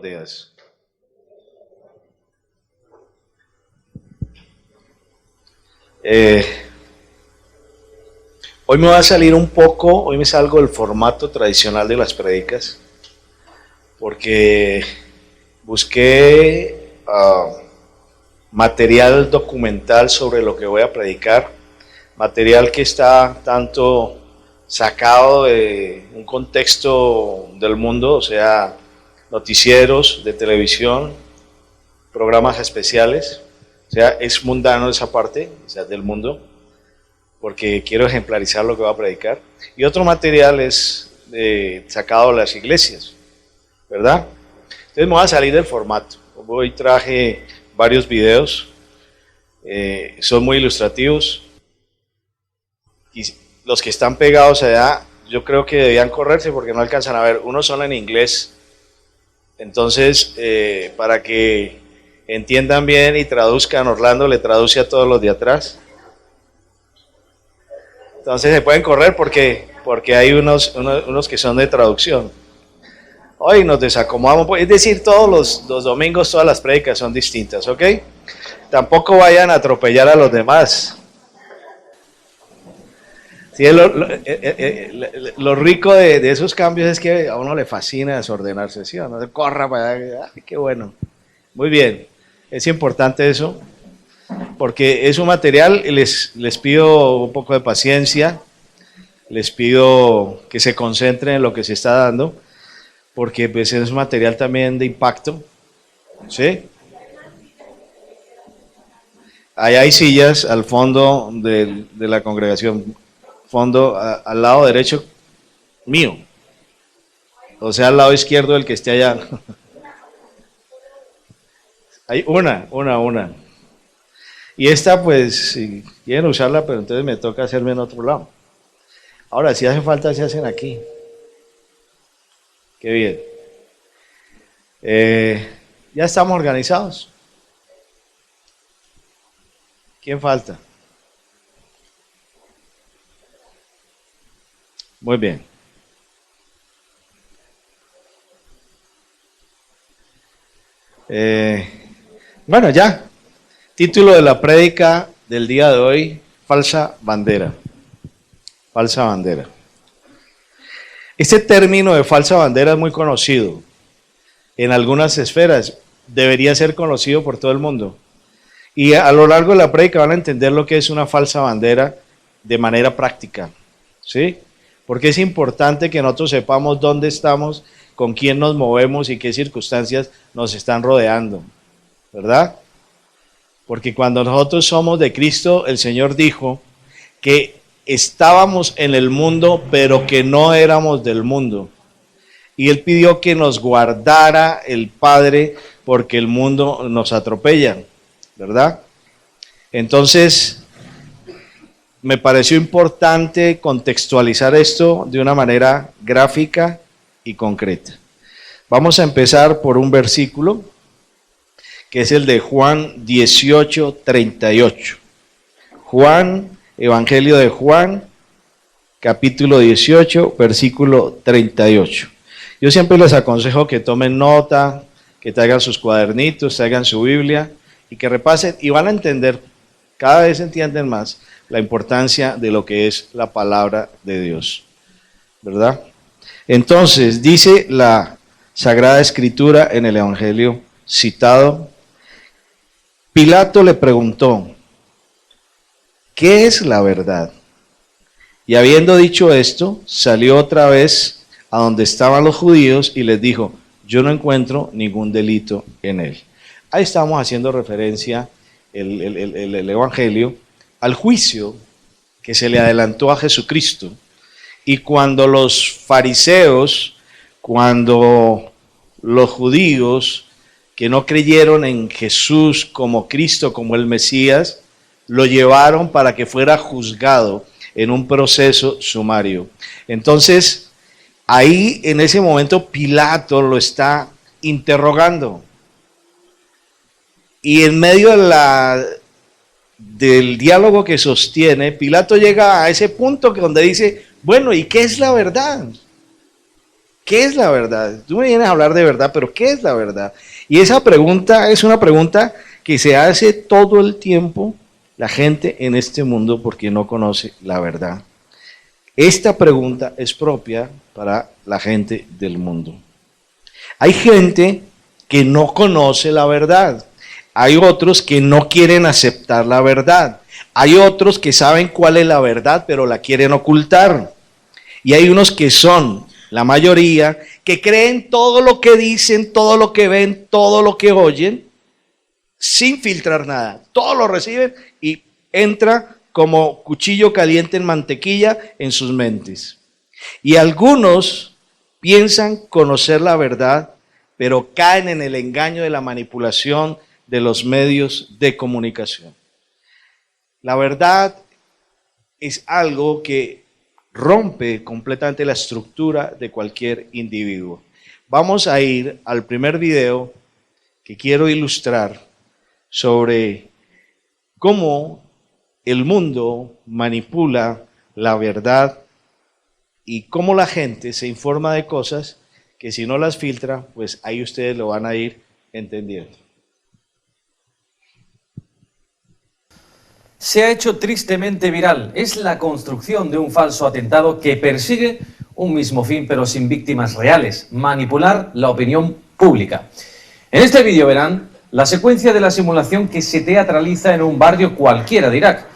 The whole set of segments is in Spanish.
días. Hoy me va a salir un poco, hoy me salgo del formato tradicional de las prédicas, porque busqué material documental sobre lo que voy a predicar, material que está tanto sacado de un contexto del mundo, o sea, noticieros de televisión, programas especiales, o sea, es mundano esa parte, o sea, del mundo, porque quiero ejemplarizar lo que voy a predicar. Y otro material es sacado de las iglesias, ¿verdad? Entonces me voy a salir del formato. Hoy traje varios videos, son muy ilustrativos, y los que están pegados allá, yo creo que debían correrse porque no alcanzan a ver. Unos son en inglés, entonces para que entiendan bien y traduzcan, Orlando le traduce a todos los de atrás. Entonces se pueden correr porque hay unos que son de traducción. Hoy nos desacomodamos, es decir, todos los domingos todas las prédicas son distintas, ¿ok? Tampoco vayan a atropellar a los demás. Sí, lo rico de esos cambios es que a uno le fascina desordenarse, ¿sí? No se corra para allá, ¡ay, qué bueno! Muy bien, es importante eso, porque es un material, les pido un poco de paciencia, les pido que se concentren en lo que se está dando, porque pues es un material también de impacto, ¿sí? Allá hay sillas al fondo de la congregación, fondo al lado derecho mío, o sea, al lado izquierdo del que esté allá. Hay una. Y esta, pues, si quieren usarla, pero entonces me toca hacerme en otro lado. Ahora, si hace falta, se hacen aquí. Qué bien. Ya estamos organizados. ¿Quién falta? Muy bien. Bueno, ya. Título de la prédica del día de hoy, falsa bandera. Falsa bandera. Este término de falsa bandera es muy conocido en algunas esferas. Debería ser conocido por todo el mundo. Y a lo largo de la prédica van a entender lo que es una falsa bandera de manera práctica, ¿sí? Porque es importante que nosotros sepamos dónde estamos, con quién nos movemos y qué circunstancias nos están rodeando, ¿verdad? Porque cuando nosotros somos de Cristo, el Señor dijo que estábamos en el mundo, pero que no éramos del mundo. Y Él pidió que nos guardara el Padre, porque el mundo nos atropella, ¿verdad? Entonces, me pareció importante contextualizar esto de una manera gráfica y concreta. Vamos a empezar por un versículo, que es el de Juan 18:38. Juan, Evangelio de Juan, capítulo 18, versículo 38. Yo siempre les aconsejo que tomen nota, que traigan sus cuadernitos, traigan su Biblia y que repasen y van a entender, cada vez entienden más la importancia de lo que es la palabra de Dios, ¿verdad? Entonces, dice la Sagrada Escritura en el Evangelio citado, Pilato le preguntó, ¿qué es la verdad? Y habiendo dicho esto, salió otra vez a donde estaban los judíos y les dijo, yo no encuentro ningún delito en él. Ahí estamos haciendo referencia el Evangelio al juicio que se le adelantó a Jesucristo. Y cuando los fariseos, cuando los judíos que no creyeron en Jesús como Cristo, como el Mesías, lo llevaron para que fuera juzgado en un proceso sumario. Entonces, ahí en ese momento Pilato lo está interrogando. Y en medio del diálogo que sostiene, Pilato llega a ese punto donde dice, bueno, ¿y qué es la verdad? ¿Qué es la verdad? Tú me vienes a hablar de verdad, pero ¿qué es la verdad? Y esa pregunta es una pregunta que se hace todo el tiempo la gente en este mundo porque no conoce la verdad. Esta pregunta es propia para la gente del mundo. Hay gente que no conoce la verdad. Hay otros que no quieren aceptar la verdad. Hay otros que saben cuál es la verdad, pero la quieren ocultar. Y hay unos que son, la mayoría, que creen todo lo que dicen, todo lo que ven, todo lo que oyen, sin filtrar nada. Todo lo reciben y entra como cuchillo caliente en mantequilla en sus mentes. Y algunos piensan conocer la verdad, pero caen en el engaño de la manipulación de los medios de comunicación. La verdad es algo que rompe completamente la estructura de cualquier individuo. Vamos a ir al primer video que quiero ilustrar sobre cómo el mundo manipula la verdad y cómo la gente se informa de cosas que si no las filtra, pues ahí ustedes lo van a ir entendiendo. Se ha hecho tristemente viral. Es la construcción de un falso atentado que persigue un mismo fin pero sin víctimas reales: manipular la opinión pública. En este vídeo verán la secuencia de la simulación que se teatraliza en un barrio cualquiera de Irak.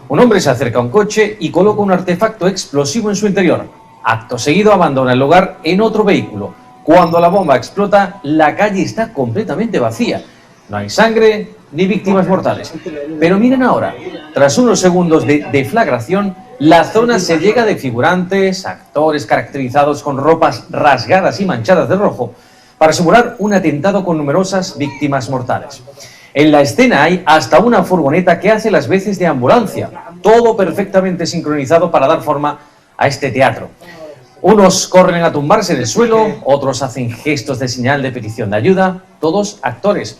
Un hombre se acerca a un coche y coloca un artefacto explosivo en su interior. Acto seguido abandona el lugar en otro vehículo. Cuando la bomba explota, la calle está completamente vacía. No hay sangre ni víctimas mortales. Pero miren ahora, tras unos segundos de deflagración, la zona se llega de figurantes, actores caracterizados con ropas rasgadas y manchadas de rojo, para simular un atentado con numerosas víctimas mortales. En la escena hay hasta una furgoneta que hace las veces de ambulancia, todo perfectamente sincronizado para dar forma a este teatro. Unos corren a tumbarse en el suelo, otros hacen gestos de señal de petición de ayuda, todos actores.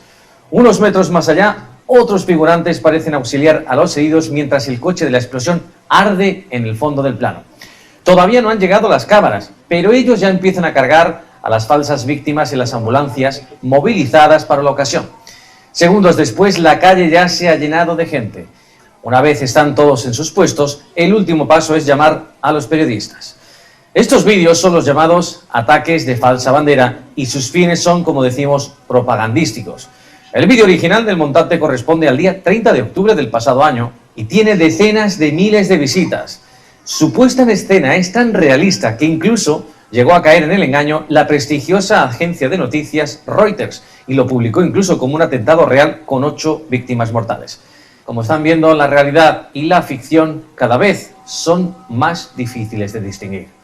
Unos metros más allá, otros figurantes parecen auxiliar a los heridos mientras el coche de la explosión arde en el fondo del plano. Todavía no han llegado las cámaras, pero ellos ya empiezan a cargar a las falsas víctimas en las ambulancias movilizadas para la ocasión. Segundos después, la calle ya se ha llenado de gente. Una vez están todos en sus puestos, el último paso es llamar a los periodistas. Estos vídeos son los llamados ataques de falsa bandera y sus fines son, como decimos, propagandísticos. El vídeo original del montante corresponde al día 30 de octubre del pasado año y tiene decenas de miles de visitas. Su puesta en escena es tan realista que incluso llegó a caer en el engaño la prestigiosa agencia de noticias Reuters y lo publicó incluso como un atentado real con 8 víctimas mortales. Como están viendo, la realidad y la ficción cada vez son más difíciles de distinguir.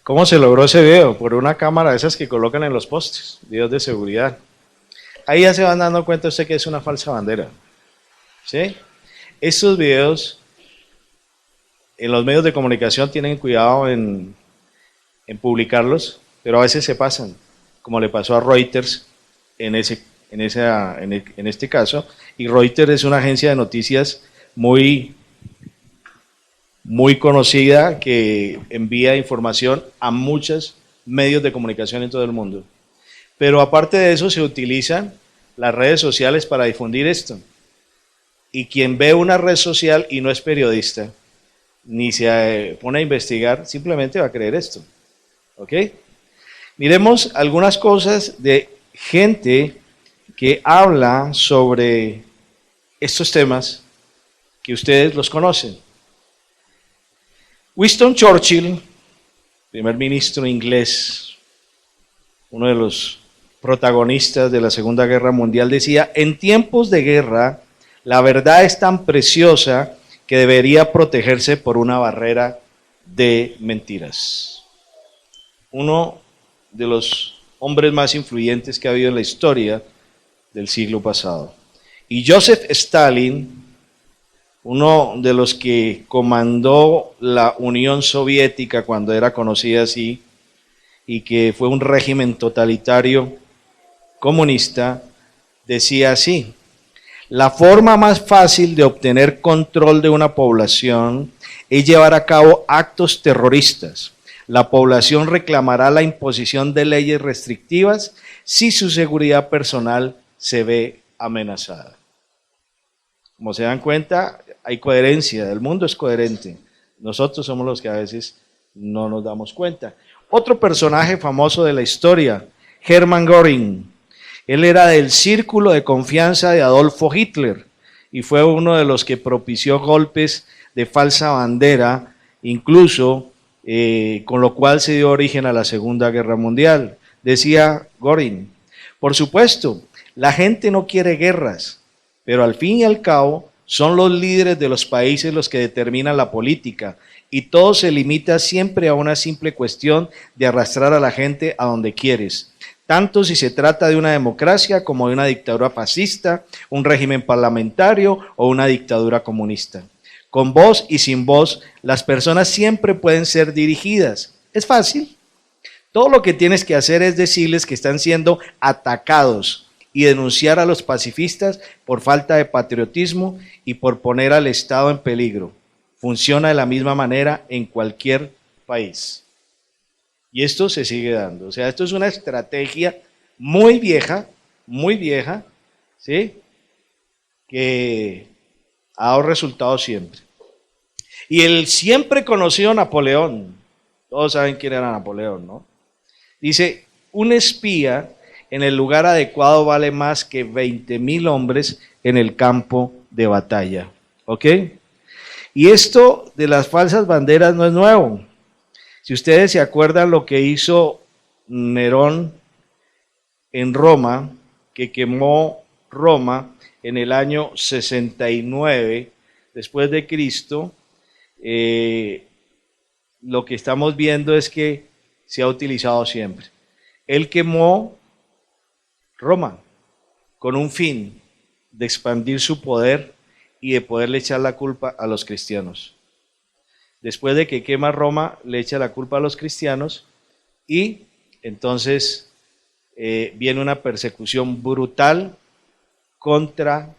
¿Cómo se logró ese video? Por una cámara de esas que colocan en los postes, videos de seguridad. Ahí ya se van dando cuenta usted que es una falsa bandera. ¿Sí? Estos videos en los medios de comunicación tienen cuidado en publicarlos, pero a veces se pasan, como le pasó a Reuters en este caso. Y Reuters es una agencia de noticias muy conocida que envía información a muchos medios de comunicación en todo el mundo. Pero aparte de eso se utilizan las redes sociales para difundir esto. Y quien ve una red social y no es periodista, ni se pone a investigar, simplemente va a creer esto. ¿Ok? Miremos algunas cosas de gente que habla sobre estos temas que ustedes los conocen. Winston Churchill, primer ministro inglés, uno de los protagonistas de la Segunda Guerra Mundial, decía: en tiempos de guerra, la verdad es tan preciosa que debería protegerse por una barrera de mentiras. Uno de los hombres más influyentes que ha habido en la historia del siglo pasado. Y Joseph Stalin, uno de los que comandó la Unión Soviética cuando era conocida así, y que fue un régimen totalitario comunista, decía así: la forma más fácil de obtener control de una población es llevar a cabo actos terroristas. La población reclamará la imposición de leyes restrictivas si su seguridad personal se ve amenazada. Como se dan cuenta, hay coherencia, el mundo es coherente. Nosotros somos los que a veces no nos damos cuenta. Otro personaje famoso de la historia, Hermann Göring. Él era del círculo de confianza de Adolfo Hitler y fue uno de los que propició golpes de falsa bandera, incluso con lo cual se dio origen a la Segunda Guerra Mundial. Decía Göring, por supuesto, la gente no quiere guerras, pero al fin y al cabo son los líderes de los países los que determinan la política y todo se limita siempre a una simple cuestión de arrastrar a la gente a donde quieres, tanto si se trata de una democracia como de una dictadura fascista, un régimen parlamentario o una dictadura comunista. Con voz y sin voz, las personas siempre pueden ser dirigidas. Es fácil. Todo lo que tienes que hacer es decirles que están siendo atacados y denunciar a los pacifistas por falta de patriotismo y por poner al Estado en peligro. Funciona de la misma manera en cualquier país. Y esto se sigue dando. O sea, esto es una estrategia muy vieja, ¿sí? Que ha dado resultados siempre. Y el siempre conocido Napoleón, todos saben quién era Napoleón, ¿no? Dice, un espía en el lugar adecuado vale más que 20,000 hombres en el campo de batalla. ¿Ok? Y esto de las falsas banderas no es nuevo. Si ustedes se acuerdan lo que hizo Nerón en Roma, que quemó Roma en el año 69 después de Cristo, lo que estamos viendo es que se ha utilizado siempre. Él quemó Roma con un fin de expandir su poder y de poderle echar la culpa a los cristianos. Después de que quema Roma, le echa la culpa a los cristianos y entonces viene una persecución brutal contra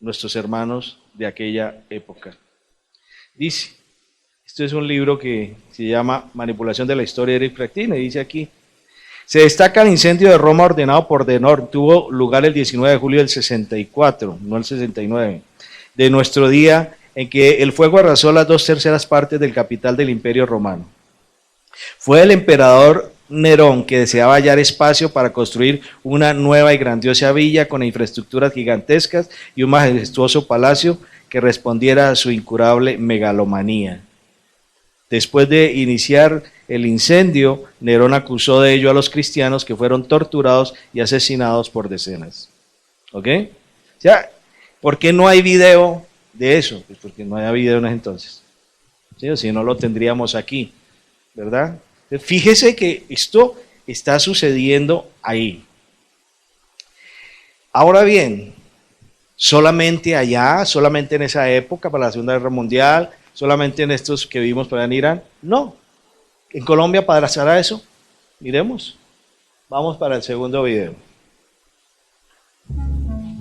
nuestros hermanos de aquella época. Dice, esto es un libro que se llama Manipulación de la Historia de Eric Fraktin, y dice aquí, se destaca el incendio de Roma ordenado por Denor, tuvo lugar el 19 de julio del 64, no el 69, de nuestro día, en que el fuego arrasó las 2/3 partes del capital del Imperio Romano. Fue el emperador Nerón que deseaba hallar espacio para construir una nueva y grandiosa villa con infraestructuras gigantescas y un majestuoso palacio que respondiera a su incurable megalomanía. Después de iniciar el incendio, Nerón acusó de ello a los cristianos que fueron torturados y asesinados por decenas. ¿Ok? O sea, ¿por qué no hay video de eso? Pues porque no había video en ese entonces. ¿Sí? O si no lo tendríamos aquí, ¿verdad? Fíjese que esto está sucediendo ahí. Ahora bien, solamente allá, solamente en esa época, para la Segunda Guerra Mundial, solamente en estos que vimos para en Irán, no. En Colombia pasará eso. Miremos. Vamos para el segundo video.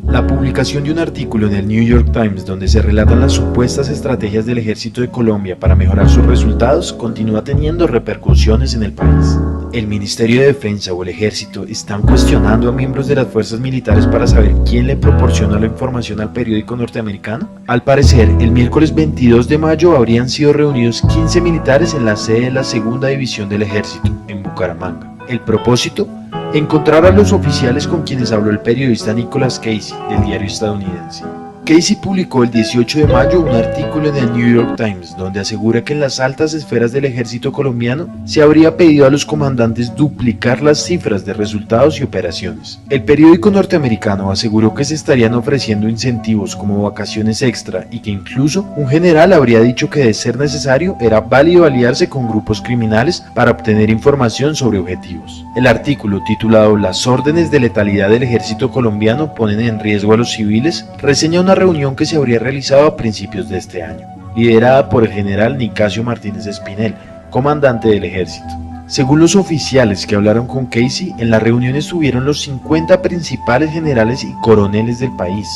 La publicación de un artículo en el New York Times donde se relatan las supuestas estrategias del ejército de Colombia para mejorar sus resultados continúa teniendo repercusiones en el país. El Ministerio de Defensa o el ejército están cuestionando a miembros de las fuerzas militares para saber quién le proporciona la información al periódico norteamericano. Al parecer, el miércoles 22 de mayo habrían sido reunidos 15 militares en la sede de la Segunda División del Ejército, en Bucaramanga. El propósito, encontrar a los oficiales con quienes habló el periodista Nicholas Casey, del diario estadounidense. Casey publicó el 18 de mayo un artículo en el New York Times donde asegura que en las altas esferas del ejército colombiano se habría pedido a los comandantes duplicar las cifras de resultados y operaciones. El periódico norteamericano aseguró que se estarían ofreciendo incentivos como vacaciones extra y que incluso un general habría dicho que de ser necesario era válido aliarse con grupos criminales para obtener información sobre objetivos. El artículo, titulado "Las órdenes de letalidad del ejército colombiano ponen en riesgo a los civiles", reseña una reunión que se habría realizado a principios de este año, liderada por el general Nicasio Martínez Espinel, comandante del ejército. Según los oficiales que hablaron con Casey, en la reunión estuvieron los 50 principales generales y coroneles del país.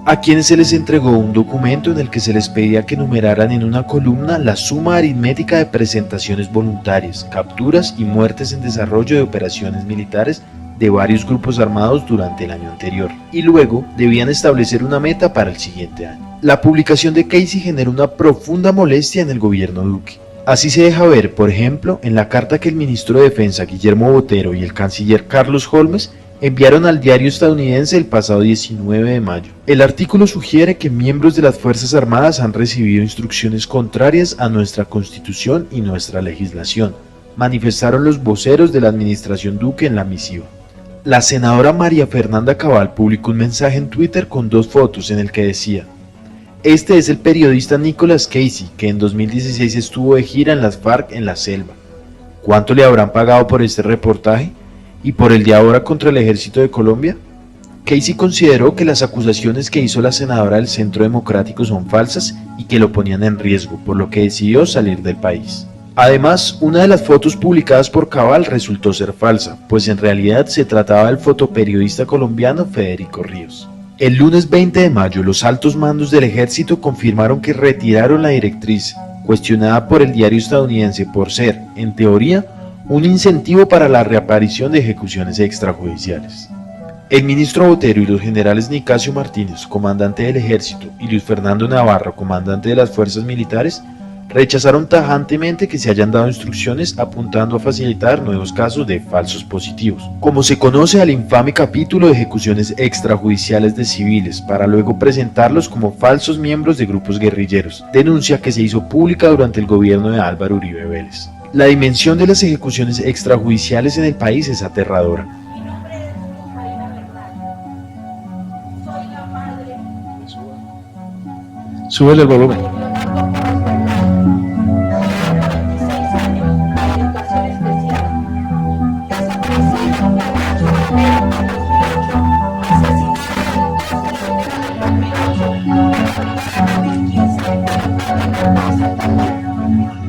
a quienes se les entregó un documento en el que se les pedía que numeraran en una columna la suma aritmética de presentaciones voluntarias, capturas y muertes en desarrollo de operaciones militares de varios grupos armados durante el año anterior, y luego debían establecer una meta para el siguiente año. La publicación de Casey generó una profunda molestia en el gobierno Duque. Así se deja ver, por ejemplo, en la carta que el ministro de Defensa Guillermo Botero y el canciller Carlos Holmes enviaron al diario estadounidense el pasado 19 de mayo. El artículo sugiere que miembros de las Fuerzas Armadas han recibido instrucciones contrarias a nuestra Constitución y nuestra legislación, manifestaron los voceros de la administración Duque en la misiva. La senadora María Fernanda Cabal publicó un mensaje en Twitter con 2 fotos en el que decía: "Este es el periodista Nicholas Casey, que en 2016 estuvo de gira en las FARC en la selva. ¿Cuánto le habrán pagado por este reportaje? ¿Y por el de ahora contra el ejército de Colombia?". Casey consideró que las acusaciones que hizo la senadora del Centro Democrático son falsas y que lo ponían en riesgo, por lo que decidió salir del país. Además, una de las fotos publicadas por Cabal resultó ser falsa, pues en realidad se trataba del fotoperiodista colombiano Federico Ríos. El lunes 20 de mayo, los altos mandos del ejército confirmaron que retiraron la directriz, cuestionada por el diario estadounidense por ser, en teoría, un incentivo para la reaparición de ejecuciones extrajudiciales. El ministro Botero y los generales Nicasio Martínez, comandante del ejército, y Luis Fernando Navarro, comandante de las fuerzas militares, rechazaron tajantemente que se hayan dado instrucciones apuntando a facilitar nuevos casos de falsos positivos, como se conoce al infame capítulo de ejecuciones extrajudiciales de civiles, para luego presentarlos como falsos miembros de grupos guerrilleros, denuncia que se hizo pública durante el gobierno de Álvaro Uribe Vélez. La dimensión de las ejecuciones extrajudiciales en el país es aterradora. Súbele el volumen.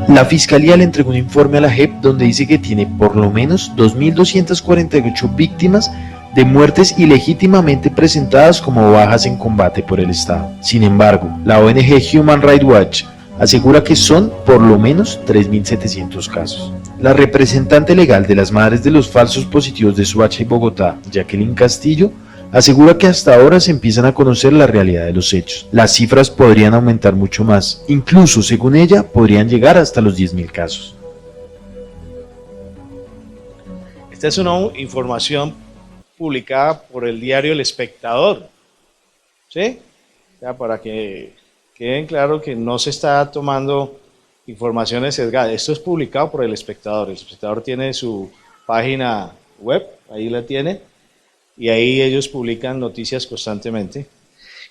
La Fiscalía le entregó un informe a la JEP donde dice que tiene por lo menos 2.248 víctimas de muertes ilegítimamente presentadas como bajas en combate por el Estado. Sin embargo, la ONG Human Rights Watch asegura que son por lo menos 3.700 casos. La representante legal de las madres de los falsos positivos de Soacha y Bogotá, Jacqueline Castillo, asegura que hasta ahora se empiezan a conocer la realidad de los hechos. Las cifras podrían aumentar mucho más, incluso según ella podrían llegar hasta los 10.000 casos. Esta es una información publicada por el diario El Espectador, ¿sí? Ya para que queden claro que no se está tomando informaciones sesgadas. Esto es publicado por El Espectador. El Espectador tiene su página web, ahí la tiene, y ahí ellos publican noticias constantemente.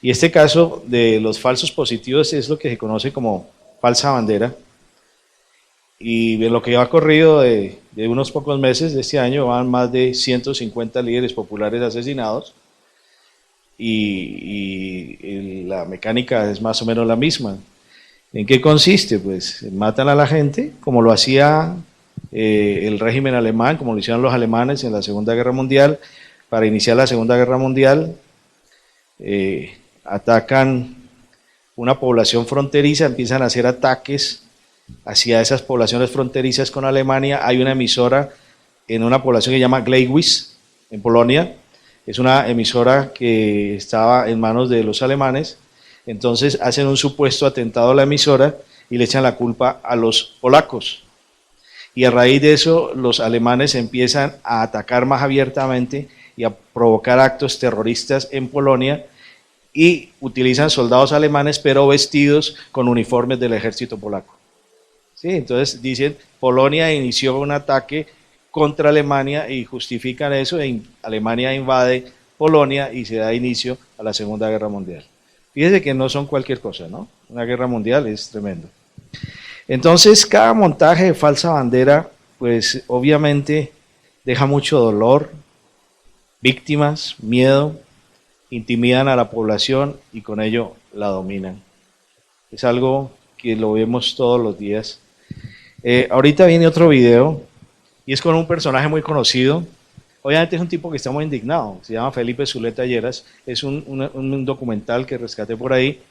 Y este caso de los falsos positivos es lo que se conoce como falsa bandera. Y de lo que ha corrido de unos pocos meses de este año, van más de 150 líderes populares asesinados. Y la mecánica es más o menos la misma. ¿En qué consiste? Pues matan a la gente, como lo hacía el régimen alemán, como lo hicieron los alemanes en la Segunda Guerra Mundial. Para iniciar la Segunda Guerra Mundial, atacan una población fronteriza, empiezan a hacer ataques hacia esas poblaciones fronterizas con Alemania. Hay una emisora en una población que se llama Gleiwitz, en Polonia. Es una emisora que estaba en manos de los alemanes. Entonces hacen un supuesto atentado a la emisora y le echan la culpa a los polacos. Y a raíz de eso, los alemanes empiezan a atacar más abiertamente y a provocar actos terroristas en Polonia, y utilizan soldados alemanes pero vestidos con uniformes del ejército polaco. ¿Sí? Entonces dicen, Polonia inició un ataque contra Alemania y justifican eso, Alemania invade Polonia y se da inicio a la Segunda Guerra Mundial. Fíjense que no son cualquier cosa, ¿no? Una guerra mundial es tremendo. Entonces cada montaje de falsa bandera, pues obviamente deja mucho dolor, víctimas, miedo, intimidan a la población y con ello la dominan. Es algo que lo vemos todos los días. Ahorita viene otro video y es con un personaje muy conocido. Obviamente es un tipo que está muy indignado, se llama Felipe Zuleta Lleras, es un documental que rescaté por ahí,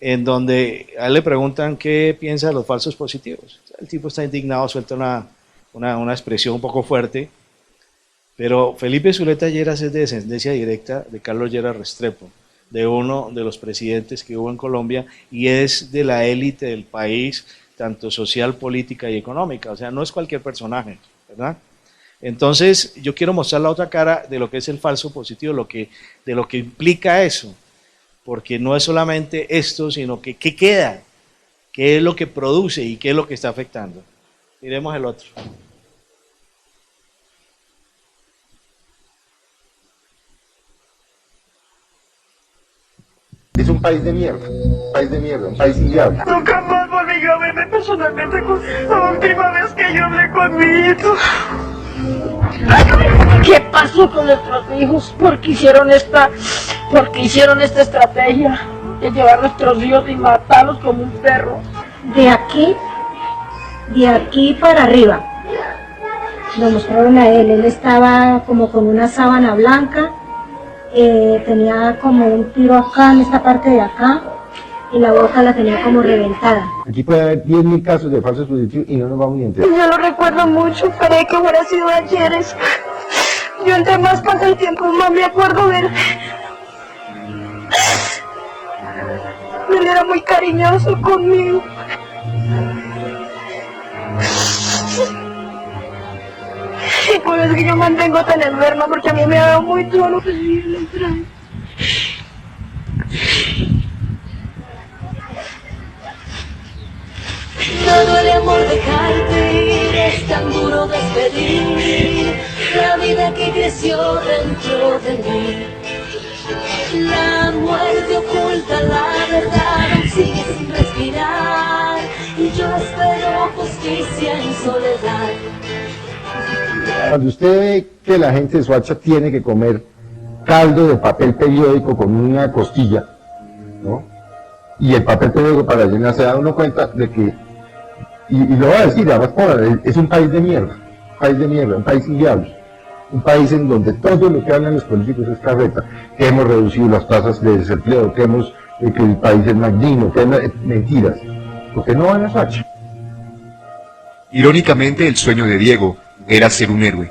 en donde a él le preguntan qué piensa de los falsos positivos. El tipo está indignado, suelta una expresión un poco fuerte, pero Felipe Zuleta Lleras es de descendencia directa de Carlos Lleras Restrepo, de uno de los presidentes que hubo en Colombia, y es de la élite del país, tanto social, política y económica, o sea, no es cualquier personaje, ¿verdad? Entonces, yo quiero mostrar la otra cara de lo que es el falso positivo, de lo que implica eso, porque no es solamente esto, sino que qué queda, qué es lo que produce y qué es lo que está afectando. Miremos el otro. Es un país de mierda, un país inviable. Nunca más volví a verme personalmente con la última vez que yo hablé con mi hijo. ¿Qué pasó con nuestros hijos? ¿Por qué hicieron esta estrategia de llevar a nuestros hijos y matarlos como un perro? De aquí para arriba. Lo mostraron a él estaba como con una sábana blanca, tenía como un tiro acá en esta parte de acá y la boca la tenía como reventada. Aquí puede haber 10.000 casos de falsos positivos y no nos vamos a enterar. Yo lo recuerdo mucho, esperé que hubiera sido ayer. Yo entre más pasa el tiempo, más me acuerdo de él. Él era muy cariñoso conmigo. Y por eso que yo mantengo tan enferma, porque a mí me ha dado muy duro recibir el extraño. No duele amor dejarte ir, es tan duro despedir la vida que creció dentro de mí. La muerte oculta la verdad, aún sigue sin respirar, y yo espero justicia en soledad. Cuando usted ve que la gente de Soacha tiene que comer caldo de papel periódico con una costilla, ¿no? Y el papel periódico para llenar, se da uno cuenta de que, y lo voy a decir, además, es un país de mierda, un país inviable, un país en donde todo lo que hablan los políticos es carreta, que hemos reducido las tasas de desempleo, que el país es más digno, que es mentiras, porque no van a Soacha. Irónicamente, el sueño de Diego era ser un héroe.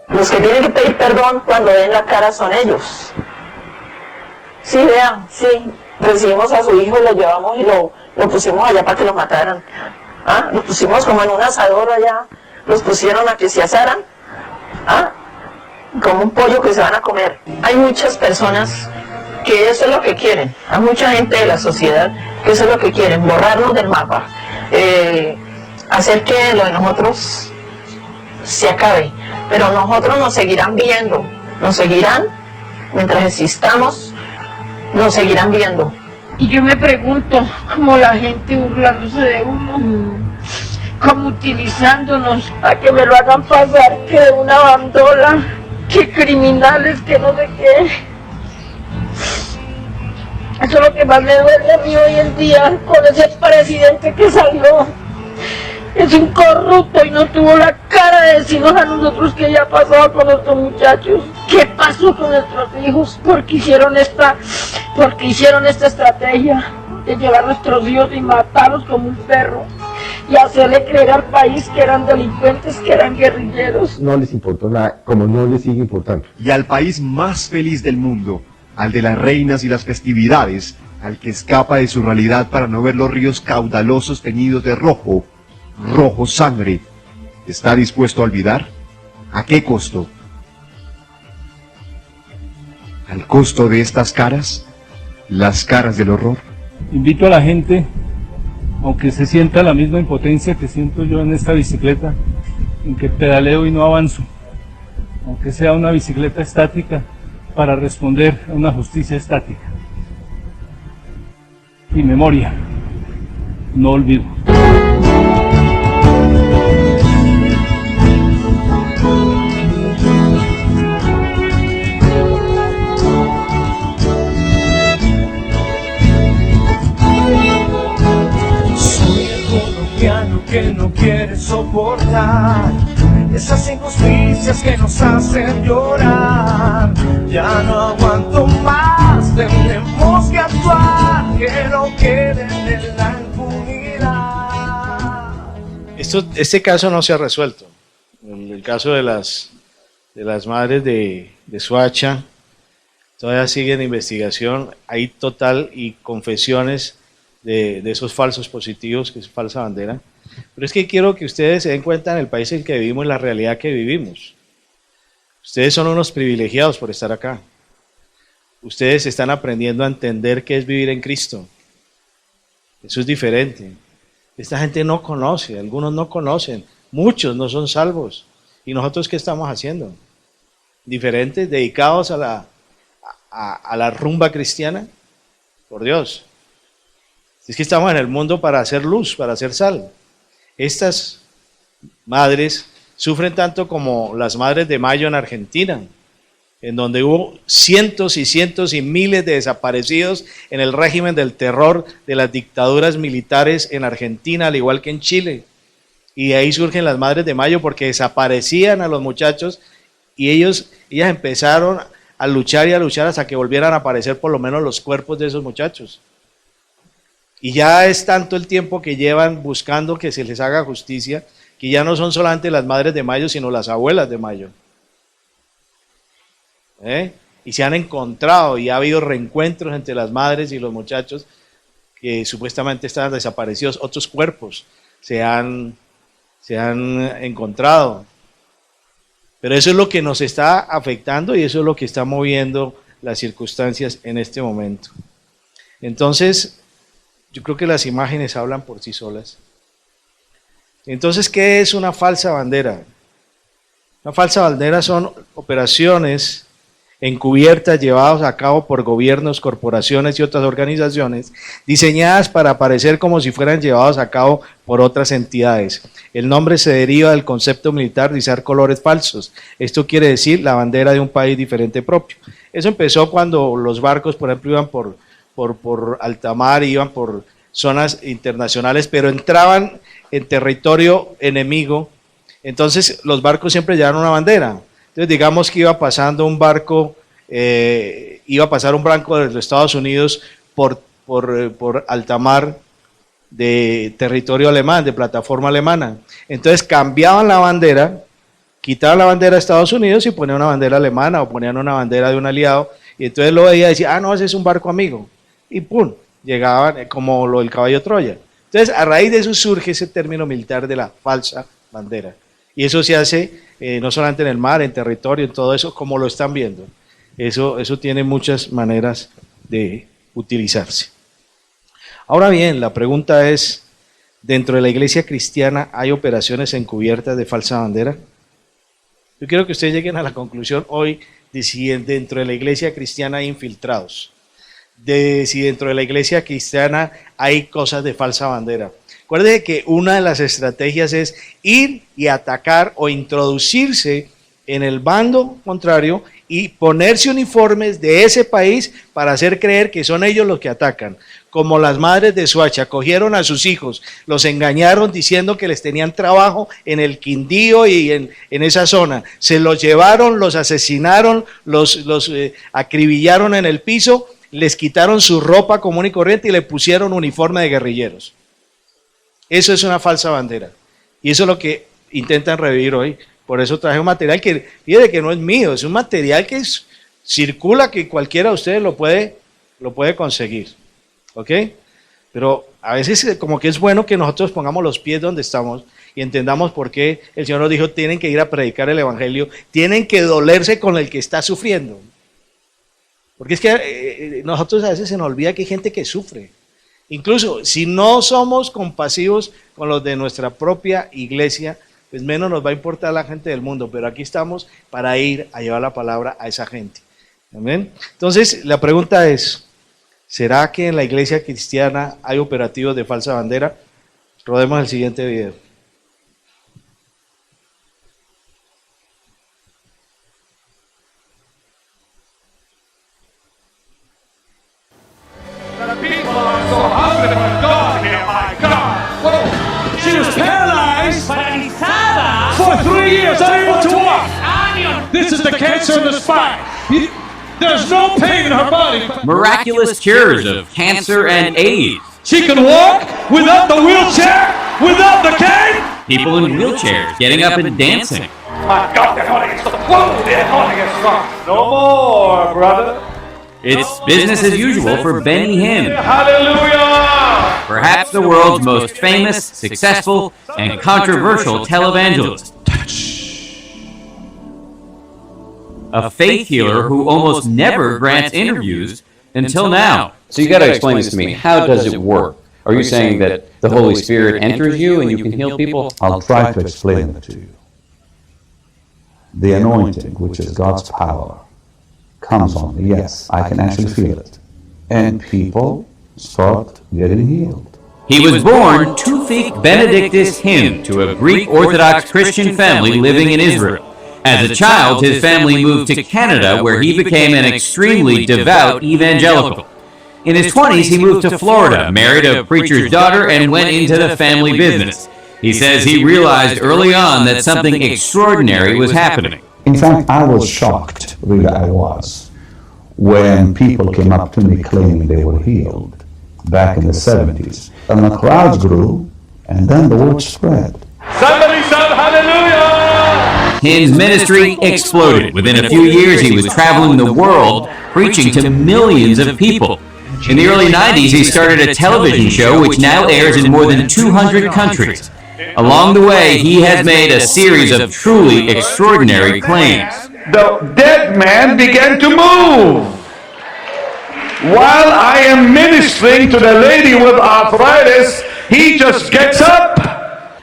Los que tienen que pedir perdón cuando ven la cara son ellos. Sí, vean, sí, recibimos a su hijo, lo llevamos y lo pusimos allá para que lo mataran. ¿Ah? Los pusimos como en un asador allá, los pusieron a que se asaran, ¿ah? Como un pollo que se van a comer. Hay muchas personas que eso es lo que quieren, hay mucha gente de la sociedad que eso es lo que quieren, borrarnos del mapa, hacer que lo de nosotros se acabe, pero nosotros nos seguirán viendo, nos seguirán, mientras existamos, nos seguirán viendo. Y yo me pregunto, cómo la gente burlándose de uno, como utilizándonos, a que me lo hagan pasar que de una bandola, que criminales, que no sé qué. Eso es lo que más me duele a mí hoy en día, con ese presidente que salió. Es un corrupto y no tuvo la cara de decirnos a nosotros qué había pasado con nuestros muchachos. ¿Qué pasó con nuestros hijos? ¿Por qué hicieron esta estrategia de llevar a nuestros hijos y matarlos como un perro? Y hacerle creer al país que eran delincuentes, que eran guerrilleros. No les importó nada, como no les sigue importando. Y al país más feliz del mundo, al de las reinas y las festividades, al que escapa de su realidad para no ver los ríos caudalosos teñidos de rojo, rojo sangre, ¿está dispuesto a olvidar? ¿A qué costo? ¿Al costo de estas caras? ¿Las caras del horror? Invito a la gente, aunque se sienta la misma impotencia que siento yo en esta bicicleta, en que pedaleo y no avanzo, aunque sea una bicicleta estática, para responder a una justicia estática. Y memoria, no olvido. Soy el colombiano que no quiere soportar esas injusticias que nos hacen llorar. Ya no aguanto más, tenemos que actuar, que no queden en la impunidad. Este caso no se ha resuelto. El caso de las madres de Soacha todavía sigue en investigación. Hay total y confesiones de esos falsos positivos, que es falsa bandera. Pero es que quiero que ustedes se den cuenta en el país en el que vivimos, en la realidad que vivimos. Ustedes son unos privilegiados por estar acá. Ustedes están aprendiendo a entender qué es vivir en Cristo. Eso es diferente. Esta gente no conoce, algunos no conocen, muchos no son salvos. ¿Y nosotros qué estamos haciendo? ¿Diferentes, dedicados a la rumba cristiana? Por Dios. Es que estamos en el mundo para hacer luz, para hacer sal. Estas madres sufren tanto como las madres de Mayo en Argentina, en donde hubo cientos y cientos y miles de desaparecidos en el régimen del terror de las dictaduras militares en Argentina, al igual que en Chile. Y de ahí surgen las madres de Mayo porque desaparecían a los muchachos y ellas empezaron a luchar hasta que volvieran a aparecer por lo menos los cuerpos de esos muchachos. Y ya es tanto el tiempo que llevan buscando que se les haga justicia, que ya no son solamente las madres de Mayo, sino las abuelas de Mayo. Y se han encontrado y ha habido reencuentros entre las madres y los muchachos que supuestamente estaban desaparecidos. Otros cuerpos se han encontrado. Pero eso es lo que nos está afectando y eso es lo que está moviendo las circunstancias en este momento. Entonces, yo creo que las imágenes hablan por sí solas. Entonces, ¿qué es una falsa bandera? Una falsa bandera son operaciones encubiertas llevadas a cabo por gobiernos, corporaciones y otras organizaciones diseñadas para aparecer como si fueran llevados a cabo por otras entidades. El nombre se deriva del concepto militar de usar colores falsos. Esto quiere decir la bandera de un país diferente propio. Eso empezó cuando los barcos, por ejemplo, iban por alta mar, iban por zonas internacionales, pero entraban en territorio enemigo. Entonces los barcos siempre llevaban una bandera. Entonces digamos que iba pasando un barco, iba a pasar un barco de los Estados Unidos por alta mar de territorio alemán, de plataforma alemana. Entonces cambiaban la bandera, quitaban la bandera de Estados Unidos y ponían una bandera alemana o ponían una bandera de un aliado, y entonces lo veía y decía, no, ese es un barco amigo. Y pum, llegaban como lo del caballo Troya. Entonces, a raíz de eso surge ese término militar de la falsa bandera. Y eso se hace no solamente en el mar, en territorio, en todo eso, como lo están viendo. Eso tiene muchas maneras de utilizarse. Ahora bien, la pregunta es, ¿dentro de la iglesia cristiana hay operaciones encubiertas de falsa bandera? Yo quiero que ustedes lleguen a la conclusión hoy de si dentro de la iglesia cristiana hay infiltrados, de si dentro de la iglesia cristiana hay cosas de falsa bandera. Acuérdense que una de las estrategias es ir y atacar o introducirse en el bando contrario y ponerse uniformes de ese país para hacer creer que son ellos los que atacan. Como las madres de Soacha cogieron a sus hijos, los engañaron diciendo que les tenían trabajo en el Quindío y en esa zona. Se los llevaron, los asesinaron, los acribillaron en el piso, les quitaron su ropa común y corriente y le pusieron uniforme de guerrilleros. Eso es una falsa bandera. Y eso es lo que intentan revivir hoy. Por eso traje un material que, fíjate que no es mío, es un material que circula, que cualquiera de ustedes lo puede conseguir. ¿Ok? Pero a veces como que es bueno que nosotros pongamos los pies donde estamos y entendamos por qué el Señor nos dijo, tienen que ir a predicar el Evangelio, tienen que dolerse con el que está sufriendo. Porque es que nosotros a veces se nos olvida que hay gente que sufre. Incluso si no somos compasivos con los de nuestra propia iglesia, pues menos nos va a importar la gente del mundo, pero aquí estamos para ir a llevar la palabra a esa gente. ¿Amén? Entonces, la pregunta es, ¿será que en la iglesia cristiana hay operativos de falsa bandera? Rodemos el siguiente video. She was paralyzed, paralizada, for 3 years. This is the cancer in the spine. There's no pain in her body. Miraculous cures of cancer and AIDS. She can walk without the wheelchair, without the cane. People in wheelchairs getting up and dancing. My God, they're going against the flow. They're going against strong. No more, brother. It's business as usual for Benny Hinn. Hallelujah! Perhaps the world's most famous, successful, and controversial televangelist. A faith healer who almost never grants interviews until now. So you got to explain this to me. How does it work? Are you saying that the Holy Spirit enters you and you can heal people? I'll try to explain it to you. The anointing, which is God's power, comes on me. Yes, I can actually feel it. And people start getting healed. He was born Tufik Benedictus Hinn to a Greek Orthodox Christian family living in Israel. As a child, his family moved to Canada, where he became an extremely devout evangelical. In his 20s, he moved to Florida, married a preacher's daughter, and went into the family business. He says he realized early on that something extraordinary was happening. In fact, I was shocked, really I was, when people came up to me claiming they were healed back in the 70s. And the crowds grew, and then the word spread. Somebody shout hallelujah! Hinn's ministry exploded. Within a few years, he was traveling the world, preaching to millions of people. In the early 90s, he started a television show which now airs in more than 200 countries. Along the way, he has made a series of truly extraordinary claims. The dead man began to move. While I am ministering to the lady with arthritis, he just gets up.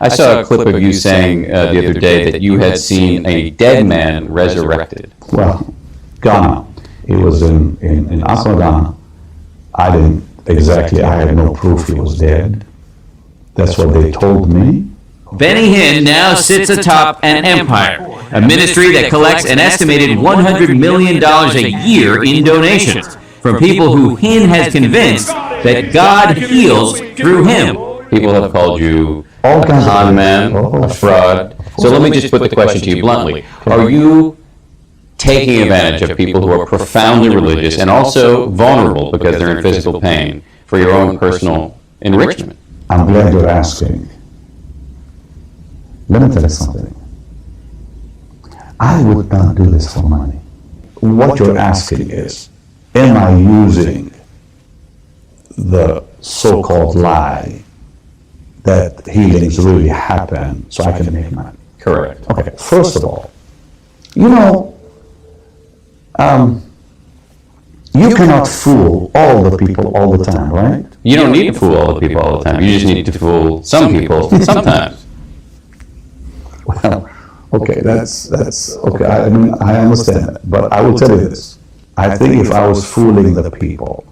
I saw a clip of you saying the other day that you had seen a dead man resurrected. Well, Ghana. It was in Accra, Ghana. I had no proof he was dead. That's what they told me. Benny Hinn now sits atop an empire, a ministry that collects an estimated $100 million a year in donations from people who Hinn has convinced that God heals through him. People have called you a con man, a fraud. So let me just put the question to you bluntly. Are you taking advantage of people who are profoundly religious and also vulnerable because they're in physical pain for your own personal enrichment? I'm glad you're asking. Let me tell you something. I would not do this for money. What you're asking is, am I using the so-called lie that healings really happen so I can make money? Correct. Okay, first of all, you know, you cannot fool all the people all the time, right? You don't need to fool all the people all the time. You just need to fool some people sometimes. Well, okay, that's okay. I mean, I understand that, but I will tell you this. I think if I was fooling the people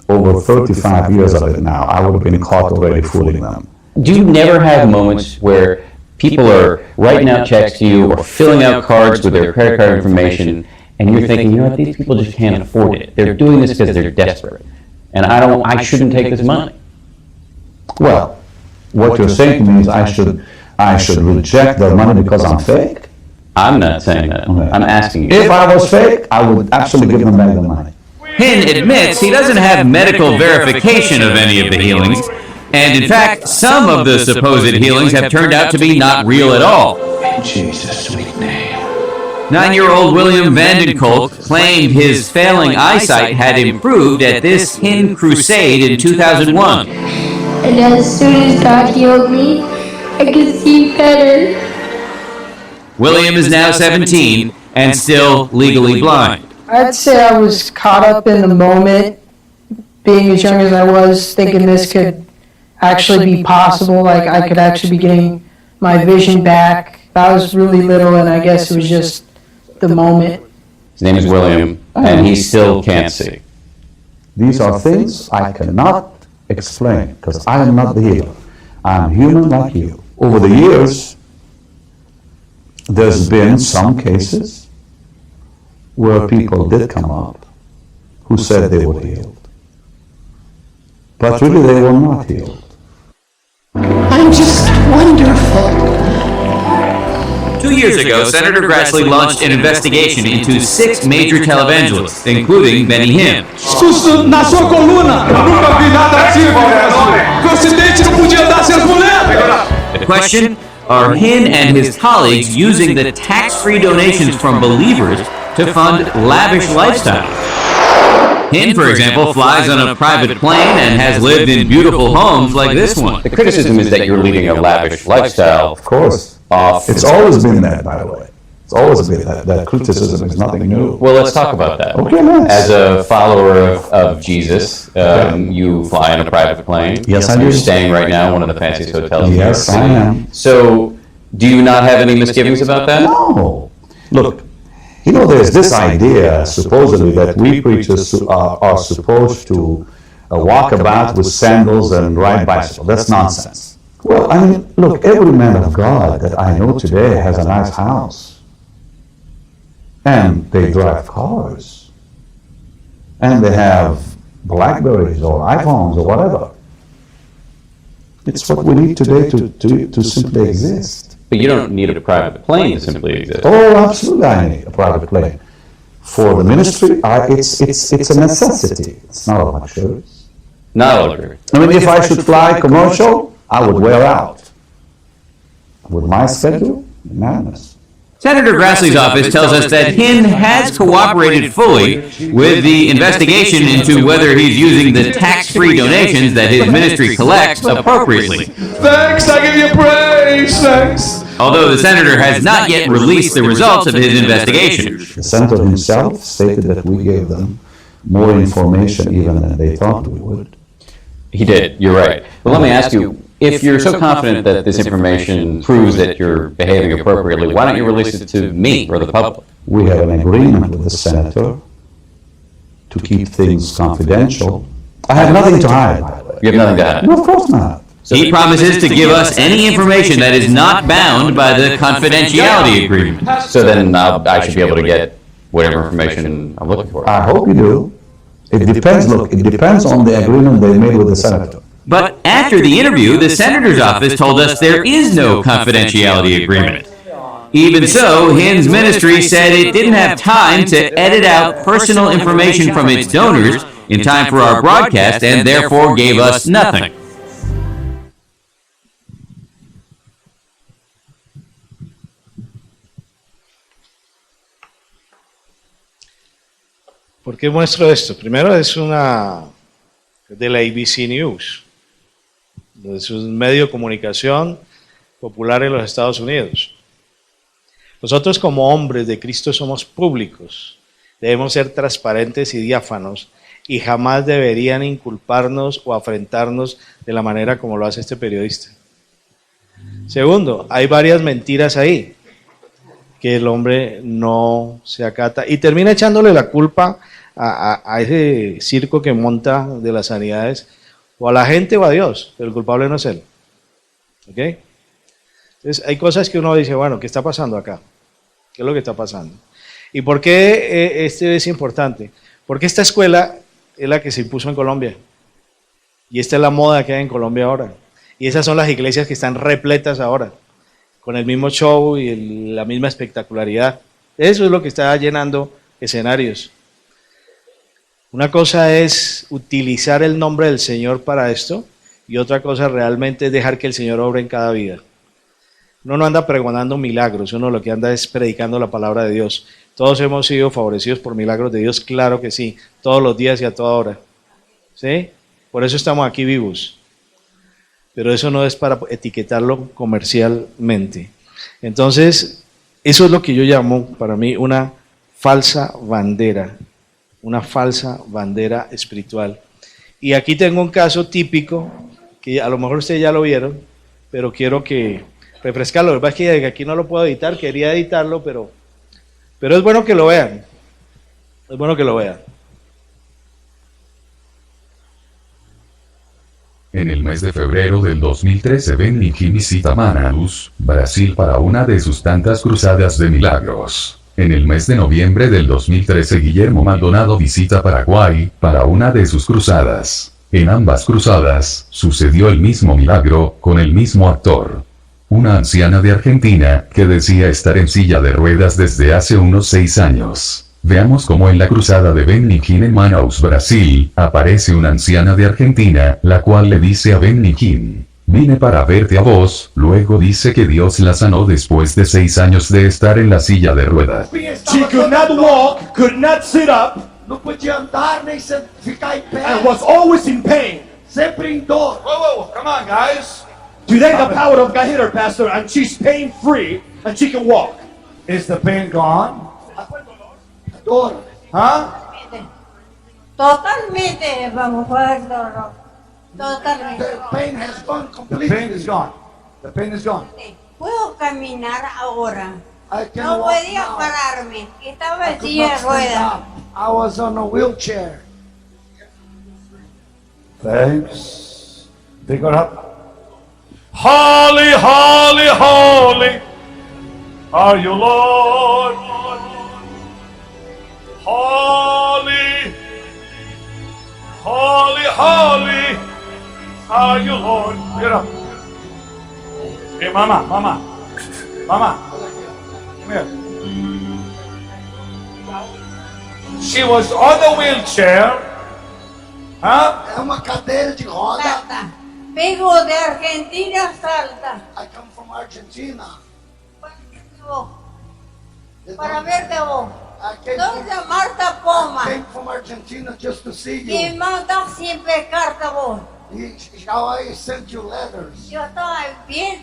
over 35 years of it now, I would have been caught already fooling them. Do you never have moments where people are writing out checks to you or filling out cards with their credit card information, and you're thinking, you know what, these people just can't afford it. They're doing this because they're desperate, and I shouldn't take this money. Well, what you're saying to me is I should reject the money because I'm fake? I'm not saying that. Okay. I'm asking you. If I was fake, I would absolutely give them back the money. Hinn admits he doesn't have medical verification of any of the healings, and in fact, some of the supposed healings have turned out to be not real at all. In Jesus' sweet name. 9-year-old William Vandenkolk claimed his failing eyesight had improved at this Hinn crusade in 2001. And as soon as God healed me, I could see better. William is now 17 and still legally blind. I'd say I was caught up in the moment, being as young as I was, thinking this could actually be possible, like I could actually be getting my vision back. I was really little, and I guess it was just the moment. His name is William, and he still can't see. These are things I cannot explain because I am not the healer. I am human like you. Over the years, there's been some cases where people did come up who said they were healed. But really they were not healed. I'm just wonderful. 2 years ago, Senator Grassley launched an investigation into 6 major televangelists, including Benny Hinn. Na sua coluna, eu nunca vi nada assim, vereador. O presidente não podia dar circulento. The question, are Hinn and his colleagues using the tax-free donations from believers to fund lavish lifestyles? Hinn, for example, flies on a private plane and has lived in beautiful homes like this one. The criticism is that you're leading a lavish lifestyle. Of course. It's always been that, by the way. It's always been that. That criticism is nothing new. Well, let's talk about that. Okay, nice. As a follower of Jesus, you fly on a private plane. Yes, I do. You're staying right now in one of the fanciest hotels in New York Yes, City. I am. So, do you not have any misgivings about that? No. Look, you know, there's this idea, supposedly, that we preachers are supposed to walk about with sandals and ride bicycles. That's nonsense. Well, I mean, look, every man of God that I know today has a nice house. And they drive cars. And they have Blackberries or iPhones or whatever. It's what we need today to simply exist. But you don't need a private plane to simply exist. Oh, absolutely, I need a private plane. For the ministry, it's a necessity. It's not a luxury. Not a luxury. I mean, if I should fly commercial, I would wear out. With my schedule, madness. Senator Grassley's office tells us that Hinn has cooperated fully with the investigation into whether he's using the tax-free donations that his ministry collects appropriately. Thanks, I give you praise, thanks. Although the senator has not yet released the results of his investigation. The senator himself stated that we gave them more information even than they thought we would. He did, you're right. But let me ask you, if you're so confident that this information proves that you're behaving appropriately, why don't you release it to me or the public? We have an agreement with the senator to keep things confidential. I have nothing to hide, by the way. You have nothing to hide? No, of course not. He promises to give us any information that is not bound by the confidentiality agreement. So then I should be able to get whatever information I'm looking for. I hope you do. It depends, look, it depends on the agreement they made with the senator. But after the interview, the senator's office told us there is no confidentiality agreement. Even so, Hinn's ministry said it didn't have time to edit out personal information from its donors in time for our broadcast and therefore gave us nothing. ¿Por qué muestro esto? Primero es una de la ABC News. Es un medio de comunicación popular en los Estados Unidos. Nosotros como hombres de Cristo somos públicos. Debemos ser transparentes y diáfanos y jamás deberían inculparnos o afrentarnos de la manera como lo hace este periodista. Segundo, hay varias mentiras ahí que el hombre no se acata y termina echándole la culpa a ese circo que monta de las sanidades, o a la gente o a Dios, pero el culpable no es él. ¿Ok? Entonces hay cosas que uno dice, bueno, ¿qué está pasando acá? ¿Qué es lo que está pasando? ¿Y por qué este es importante? Porque esta escuela es la que se impuso en Colombia. Y esta es la moda que hay en Colombia ahora. Y esas son las iglesias que están repletas ahora, con el mismo show y la misma espectacularidad. Eso es lo que está llenando escenarios. Una cosa es utilizar el nombre del Señor para esto, y otra cosa realmente es dejar que el Señor obre en cada vida. Uno no anda pregonando milagros, uno lo que anda es predicando la palabra de Dios. Todos hemos sido favorecidos por milagros de Dios, claro que sí, todos los días y a toda hora. ¿Sí? Por eso estamos aquí vivos. Pero eso no es para etiquetarlo comercialmente. Entonces, eso es lo que yo llamo para mí una falsa bandera. Una falsa bandera espiritual. Y aquí tengo un caso típico, que a lo mejor ustedes ya lo vieron, pero quiero que refrescarlo. La verdad es que aquí no lo puedo editar, quería editarlo, pero es bueno que lo vean. Es bueno que lo vean. En el mes de febrero del 2013, Benny Hinn visita Manaus, Brasil para una de sus tantas cruzadas de milagros. En el mes de noviembre del 2013, Guillermo Maldonado visita Paraguay para una de sus cruzadas. En ambas cruzadas, sucedió el mismo milagro, con el mismo actor. una anciana de Argentina, que decía estar en silla de ruedas desde hace unos 6 años. Veamos cómo en la cruzada de Benigín en Manaus, Brasil, aparece una anciana de Argentina, la cual le dice a Benigín: vine para verte a vos. Luego dice que Dios la sanó después de 6 años de estar en la silla de ruedas. She could not walk, could not sit up, Não podia andar nem ficar em pé. and was always in pain. Sempre em dor. Whoa, come on, guys. Today the power of God hit her, Pastor, and she's pain-free, and she can walk. Is the pain gone? Dor. Huh? Totalmente, vamos a verlo. Totalmente. The pain has gone The completely. pain is gone. The pain is gone. Puedo caminar ahora. I can No walk podía now. pararme. Estaba I en could silla not de stand ruedas. up. I was on a wheelchair. Thanks. Pick her up. Holy, holy, holy are you, Lord. Holy, holy, holy are you, Lord. Get up. Hey, mama. Come here. She was on the wheelchair. Huh? É uma cadeira de roda. Salta. Vengo de Argentina, Salta. I come from Argentina. Para verte a vos. I came ¿Dónde from- Marta I Poma? came from Argentina just to see Que you. manda siempre carta a vos. How I sent you letters. Yo estaba bien,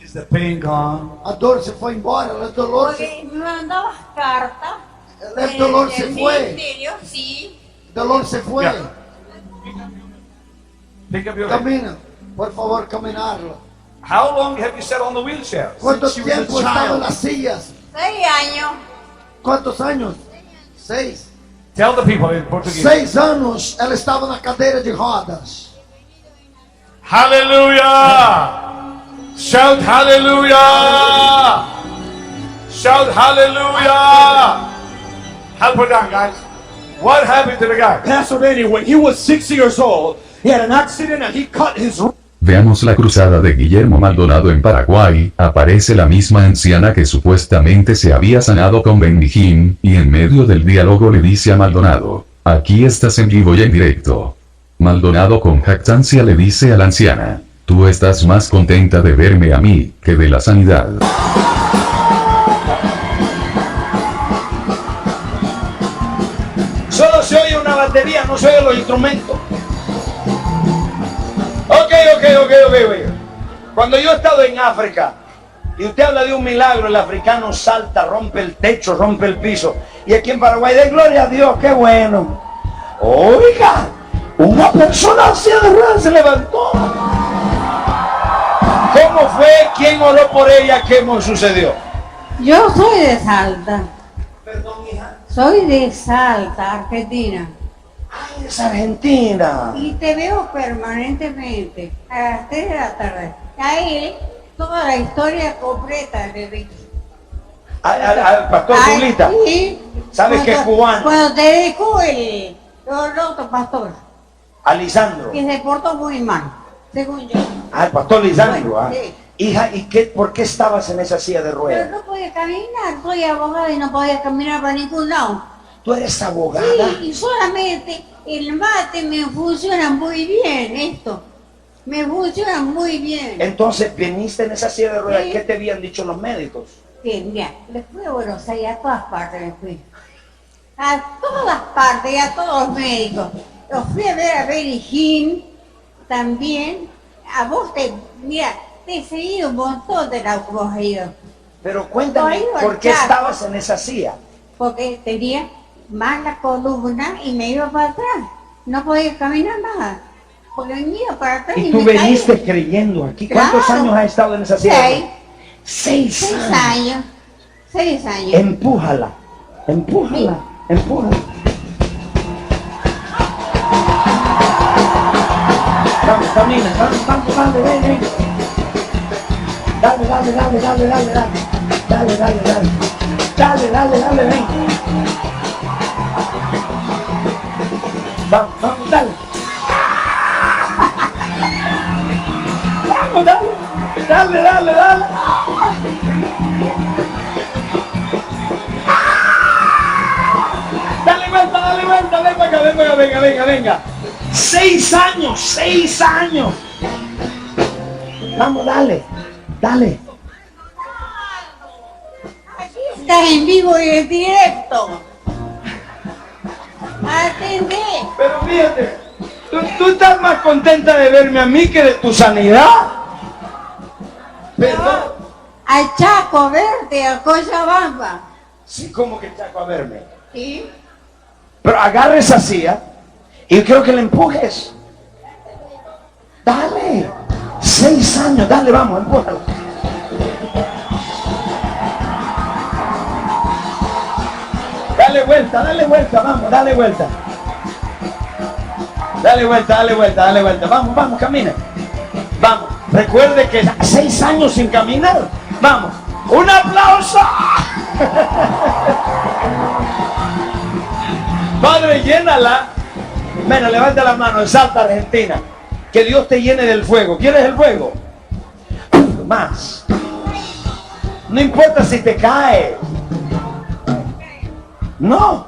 Is the pain gone? A dor se foi embora, o dolor se, porque me mandabas carta. el dolor se mi fue. interior, sí. El dolor se fue. Yeah. Pick up your leg. Camina, por favor, caminarlo. How long have you sat on the wheelchair? ¿Cuánto Since you were a tiempo estaba en child. las sillas? 6 años. ¿Cuántos años? 6. Tell the people in Portuguese. 6 anos ela estava na cadeira de rodas. Hallelujah! Shout hallelujah! Shout hallelujah! Help her down, guys. What happened to the guy? Pastor Danny, when he was 6 years old, he had an accident and he cut his. Veamos la cruzada de Guillermo Maldonado en Paraguay. Aparece la misma anciana que supuestamente se había sanado con Benigín, y en medio del diálogo le dice a Maldonado: aquí estás en vivo y en directo. Maldonado con jactancia le dice a la anciana: tú estás más contenta de verme a mí que de la sanidad. Solo se oye una batería, no se oyen los instrumentos. Ok. Cuando yo he estado en África y usted habla de un milagro, el africano salta, rompe el techo, rompe el piso. Y aquí en Paraguay, de gloria a Dios, qué bueno. Oiga, una persona así de ruedas se levantó. ¿Cómo fue? ¿Quién oró por ella? ¿Qué sucedió? Yo soy de Salta. Perdón, hija. Soy de Salta, Argentina. Ay, es Argentina. Y te veo permanentemente a las 3 de la tarde. Ahí toda la historia completa de Ricky. Al pastor Zulita. Sí. ¿Sabes que es cubano? Cuando te dedicó el otro pastor, A Lisandro. que se portó muy mal, según yo. Ah, el pastor Lisandro. Bueno, Ah. sí. Hija, ¿y por qué estabas en esa silla de Pero ruedas? no podía caminar, soy abogada y no podía caminar para ningún lado. ¿Tú eres abogada? Sí, y solamente el mate me funciona muy bien, esto. Me funciona muy bien. Entonces, viniste en esa silla de ruedas. Sí. ¿Qué te habían dicho los médicos? Sí, mira, le fui a Buenos Aires, a todas partes le fui. A todas partes y a todos los médicos. Los fui a ver a Benigín también. A vos mira, te he seguido un montón de la que vos has ido. Pero cuéntame, Estoy ¿por qué al estabas en esa silla? Porque tenía más la columna y me iba para atrás. No podía caminar nada. Porque me iba para atrás y, Y tú me veniste caí. creyendo aquí. ¿Cuántos Claro. años has estado en esa silla? de ruedas? 6 6 años. años. 6 años. Empújala, empújala, empújala. Vamos, camina, vamos, dale, ven. Dale, ven. Dale, ven. Vamos, dale. Vamos, dale. dale, dale, dale. Dale vuelta, ven para acá, venga. 6 años, 6 años. Vamos, dale. Estás en vivo y en directo. Atendé. Pero fíjate, ¿tú estás más contenta de verme a mí que de tu sanidad? Perdón. Al Chaco Verde, a Cochabamba. Sí, ¿cómo que Chaco a verme? ¿Sí? Pero agarra esa silla y yo quiero que la empujes. Dale. 6 años, dale, vamos, empújala. Dale vuelta, vamos, dale vuelta. Dale vuelta. Vamos, camina. Vamos, recuerde que 6 años sin caminar. Vamos, un aplauso. Padre, llénala. Bueno, levanta la mano, exalta Argentina. Que Dios te llene del fuego. ¿Quieres el fuego? Más. No importa si te caes. No.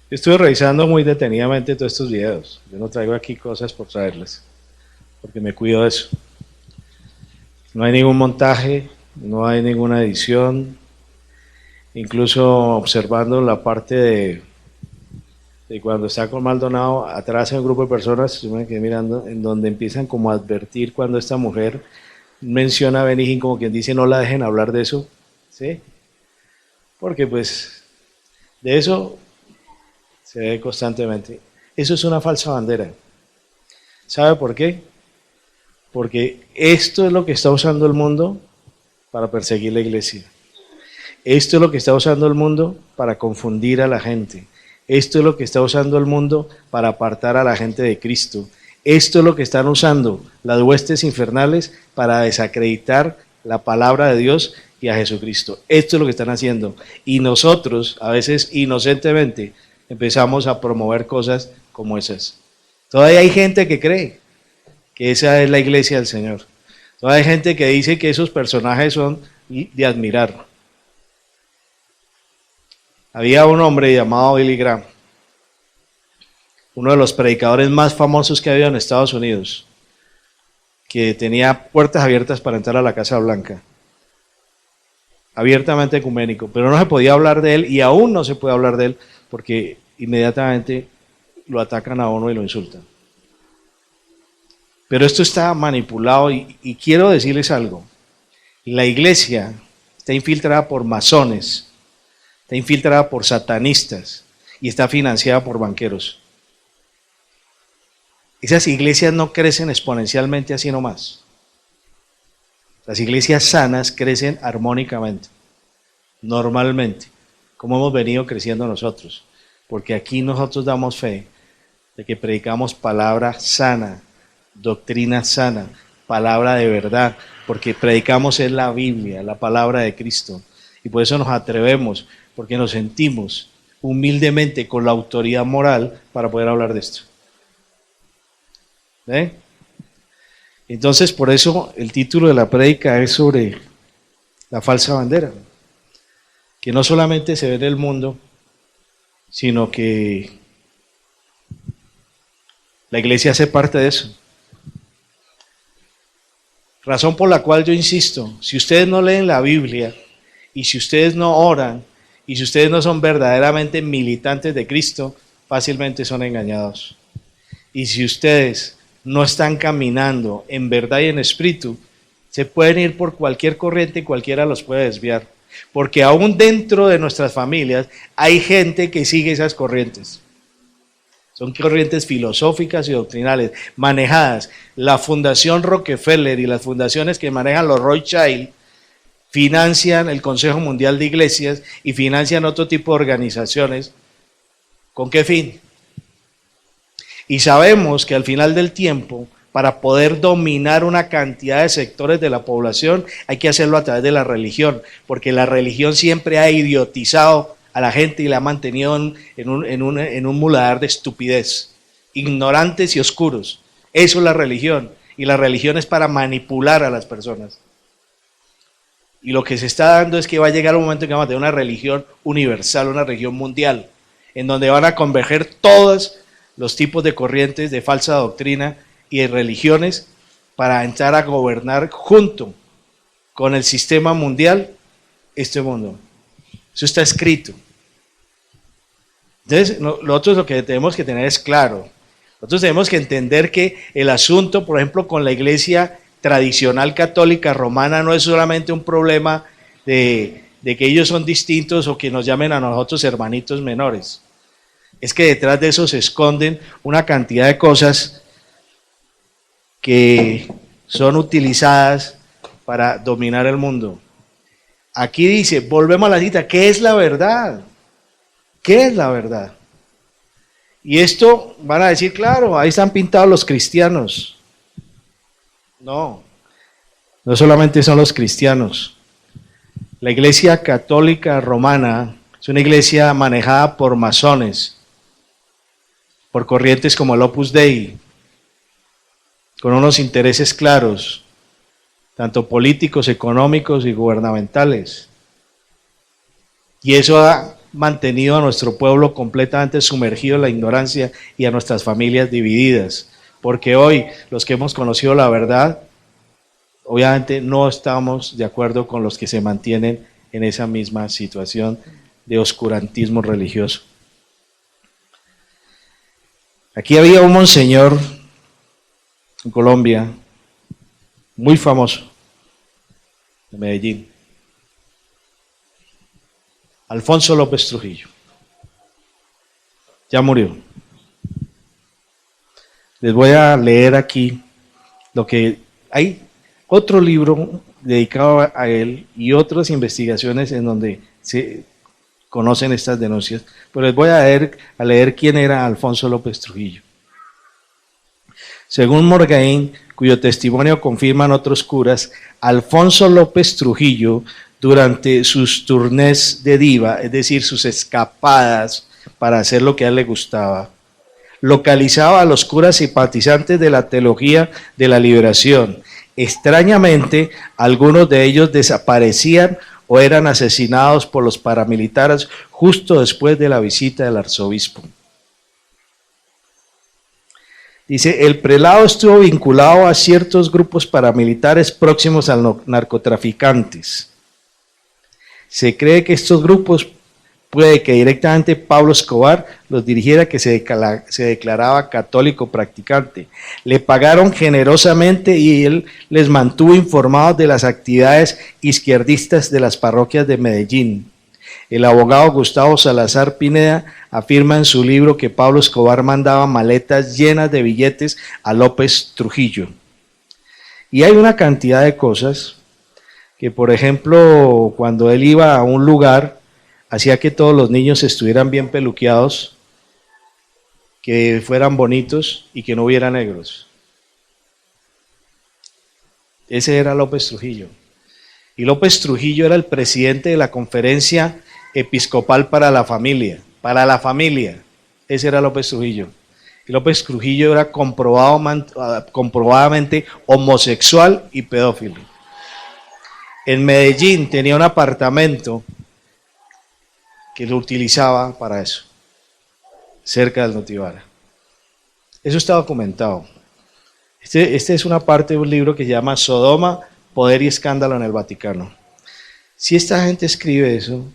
Estuve revisando muy detenidamente todos estos videos. Yo no traigo aquí cosas por traerles, porque me cuido de eso. No hay ningún montaje, no hay ninguna edición. Incluso observando la parte de cuando está con Maldonado, atrás hay un grupo de personas, yo me quedé mirando, en donde empiezan como a advertir cuando esta mujer menciona a Benigín, como quien dice, no la dejen hablar de eso, ¿sí? Porque pues de eso se ve constantemente. Eso es una falsa bandera. ¿Sabe por qué? Porque esto es lo que está usando el mundo para perseguir la iglesia. Esto es lo que está usando el mundo para confundir a la gente. Esto es lo que está usando el mundo para apartar a la gente de Cristo. Esto es lo que están usando las huestes infernales para desacreditar la palabra de Dios y a Jesucristo. Esto es lo que están haciendo. Y nosotros, a veces inocentemente, empezamos a promover cosas como esas. Todavía hay gente que cree que esa es la iglesia del Señor. Todavía hay gente que dice que esos personajes son de admirar. Había un hombre llamado Billy Graham, uno de los predicadores más famosos que había en Estados Unidos, que tenía puertas abiertas para entrar a la Casa Blanca, abiertamente ecuménico, pero no se podía hablar de él y aún no se puede hablar de él porque inmediatamente lo atacan a uno y lo insultan. Pero esto está manipulado y quiero decirles algo. La iglesia está infiltrada por masones, está infiltrada por satanistas y está financiada por banqueros. Esas iglesias no crecen exponencialmente así nomás. Las iglesias sanas crecen armónicamente, normalmente, como hemos venido creciendo nosotros. Porque aquí nosotros damos fe de que predicamos palabra sana, doctrina sana, palabra de verdad, porque predicamos en la Biblia, la palabra de Cristo. Y por eso nos atrevemos, porque nos sentimos humildemente con la autoridad moral para poder hablar de esto. ¿Ven? Entonces, por eso el título de la prédica es sobre la falsa bandera, que no solamente se ve en el mundo, sino que la iglesia hace parte de eso. Razón por la cual yo insisto, si ustedes no leen la Biblia, y si ustedes no oran, y si ustedes no son verdaderamente militantes de Cristo, fácilmente son engañados. Y si ustedes no están caminando en verdad y en espíritu, se pueden ir por cualquier corriente y cualquiera los puede desviar. Porque aún dentro de nuestras familias hay gente que sigue esas corrientes. Son corrientes filosóficas y doctrinales manejadas. La Fundación Rockefeller y las fundaciones que manejan los Rothschild financian el Consejo Mundial de Iglesias y financian otro tipo de organizaciones. ¿Con qué fin? Y sabemos que al final del tiempo, para poder dominar una cantidad de sectores de la población, hay que hacerlo a través de la religión, porque la religión siempre ha idiotizado a la gente y la ha mantenido en un muladar de estupidez, ignorantes y oscuros. Eso es la religión, y la religión es para manipular a las personas. Y lo que se está dando es que va a llegar un momento en que vamos a tener una religión universal, una religión mundial, en donde van a converger todos los tipos de corrientes de falsa doctrina y de religiones para entrar a gobernar junto con el sistema mundial este mundo. Eso está escrito. Entonces, nosotros lo que tenemos que tener es claro. Nosotros tenemos que entender que el asunto, por ejemplo, con la iglesia tradicional católica romana no es solamente un problema de que ellos son distintos o que nos llamen a nosotros hermanitos menores. Es que detrás de eso se esconden una cantidad de cosas que son utilizadas para dominar el mundo. Aquí dice, volvemos a la cita, ¿qué es la verdad? ¿Qué es la verdad? Y esto van a decir, claro, ahí están pintados los cristianos. No solamente son los cristianos. La Iglesia Católica Romana es una iglesia manejada por masones, por corrientes como el Opus Dei, con unos intereses claros, tanto políticos, económicos y gubernamentales. Y eso ha mantenido a nuestro pueblo completamente sumergido en la ignorancia y a nuestras familias divididas. Porque hoy, los que hemos conocido la verdad, obviamente no estamos de acuerdo con los que se mantienen en esa misma situación de oscurantismo religioso. Aquí había un monseñor en Colombia, muy famoso, de Medellín, Alfonso López Trujillo. Ya murió. Les voy a leer aquí lo que hay, otro libro dedicado a él y otras investigaciones en donde se conocen estas denuncias, pero les voy a leer quién era Alfonso López Trujillo. Según Morgain, cuyo testimonio confirman otros curas, Alfonso López Trujillo, durante sus tournés de diva, es decir, sus escapadas para hacer lo que a él le gustaba, localizaba a los curas simpatizantes de la teología de la liberación. Extrañamente, algunos de ellos desaparecían o eran asesinados por los paramilitares justo después de la visita del arzobispo. Dice, el prelado estuvo vinculado a ciertos grupos paramilitares próximos a los narcotraficantes. Se cree que estos grupos, puede que directamente Pablo Escobar los dirigiera, que se declaraba católico practicante. Le pagaron generosamente y él les mantuvo informados de las actividades izquierdistas de las parroquias de Medellín. El abogado Gustavo Salazar Pineda afirma en su libro que Pablo Escobar mandaba maletas llenas de billetes a López Trujillo. Y hay una cantidad de cosas que, por ejemplo, cuando él iba a un lugar, hacía que todos los niños estuvieran bien peluqueados, que fueran bonitos y que no hubiera negros. Ese era López Trujillo. Y López Trujillo era el presidente de la Conferencia Episcopal para la Familia. Para la familia. Ese era López Trujillo. Y López Trujillo era comprobadamente homosexual y pedófilo. En Medellín tenía un apartamento que lo utilizaba para eso, cerca del Notivara. Eso está documentado. Este es una parte de un libro que se llama Sodoma, Poder y Escándalo en el Vaticano. Si esta gente escribe eso,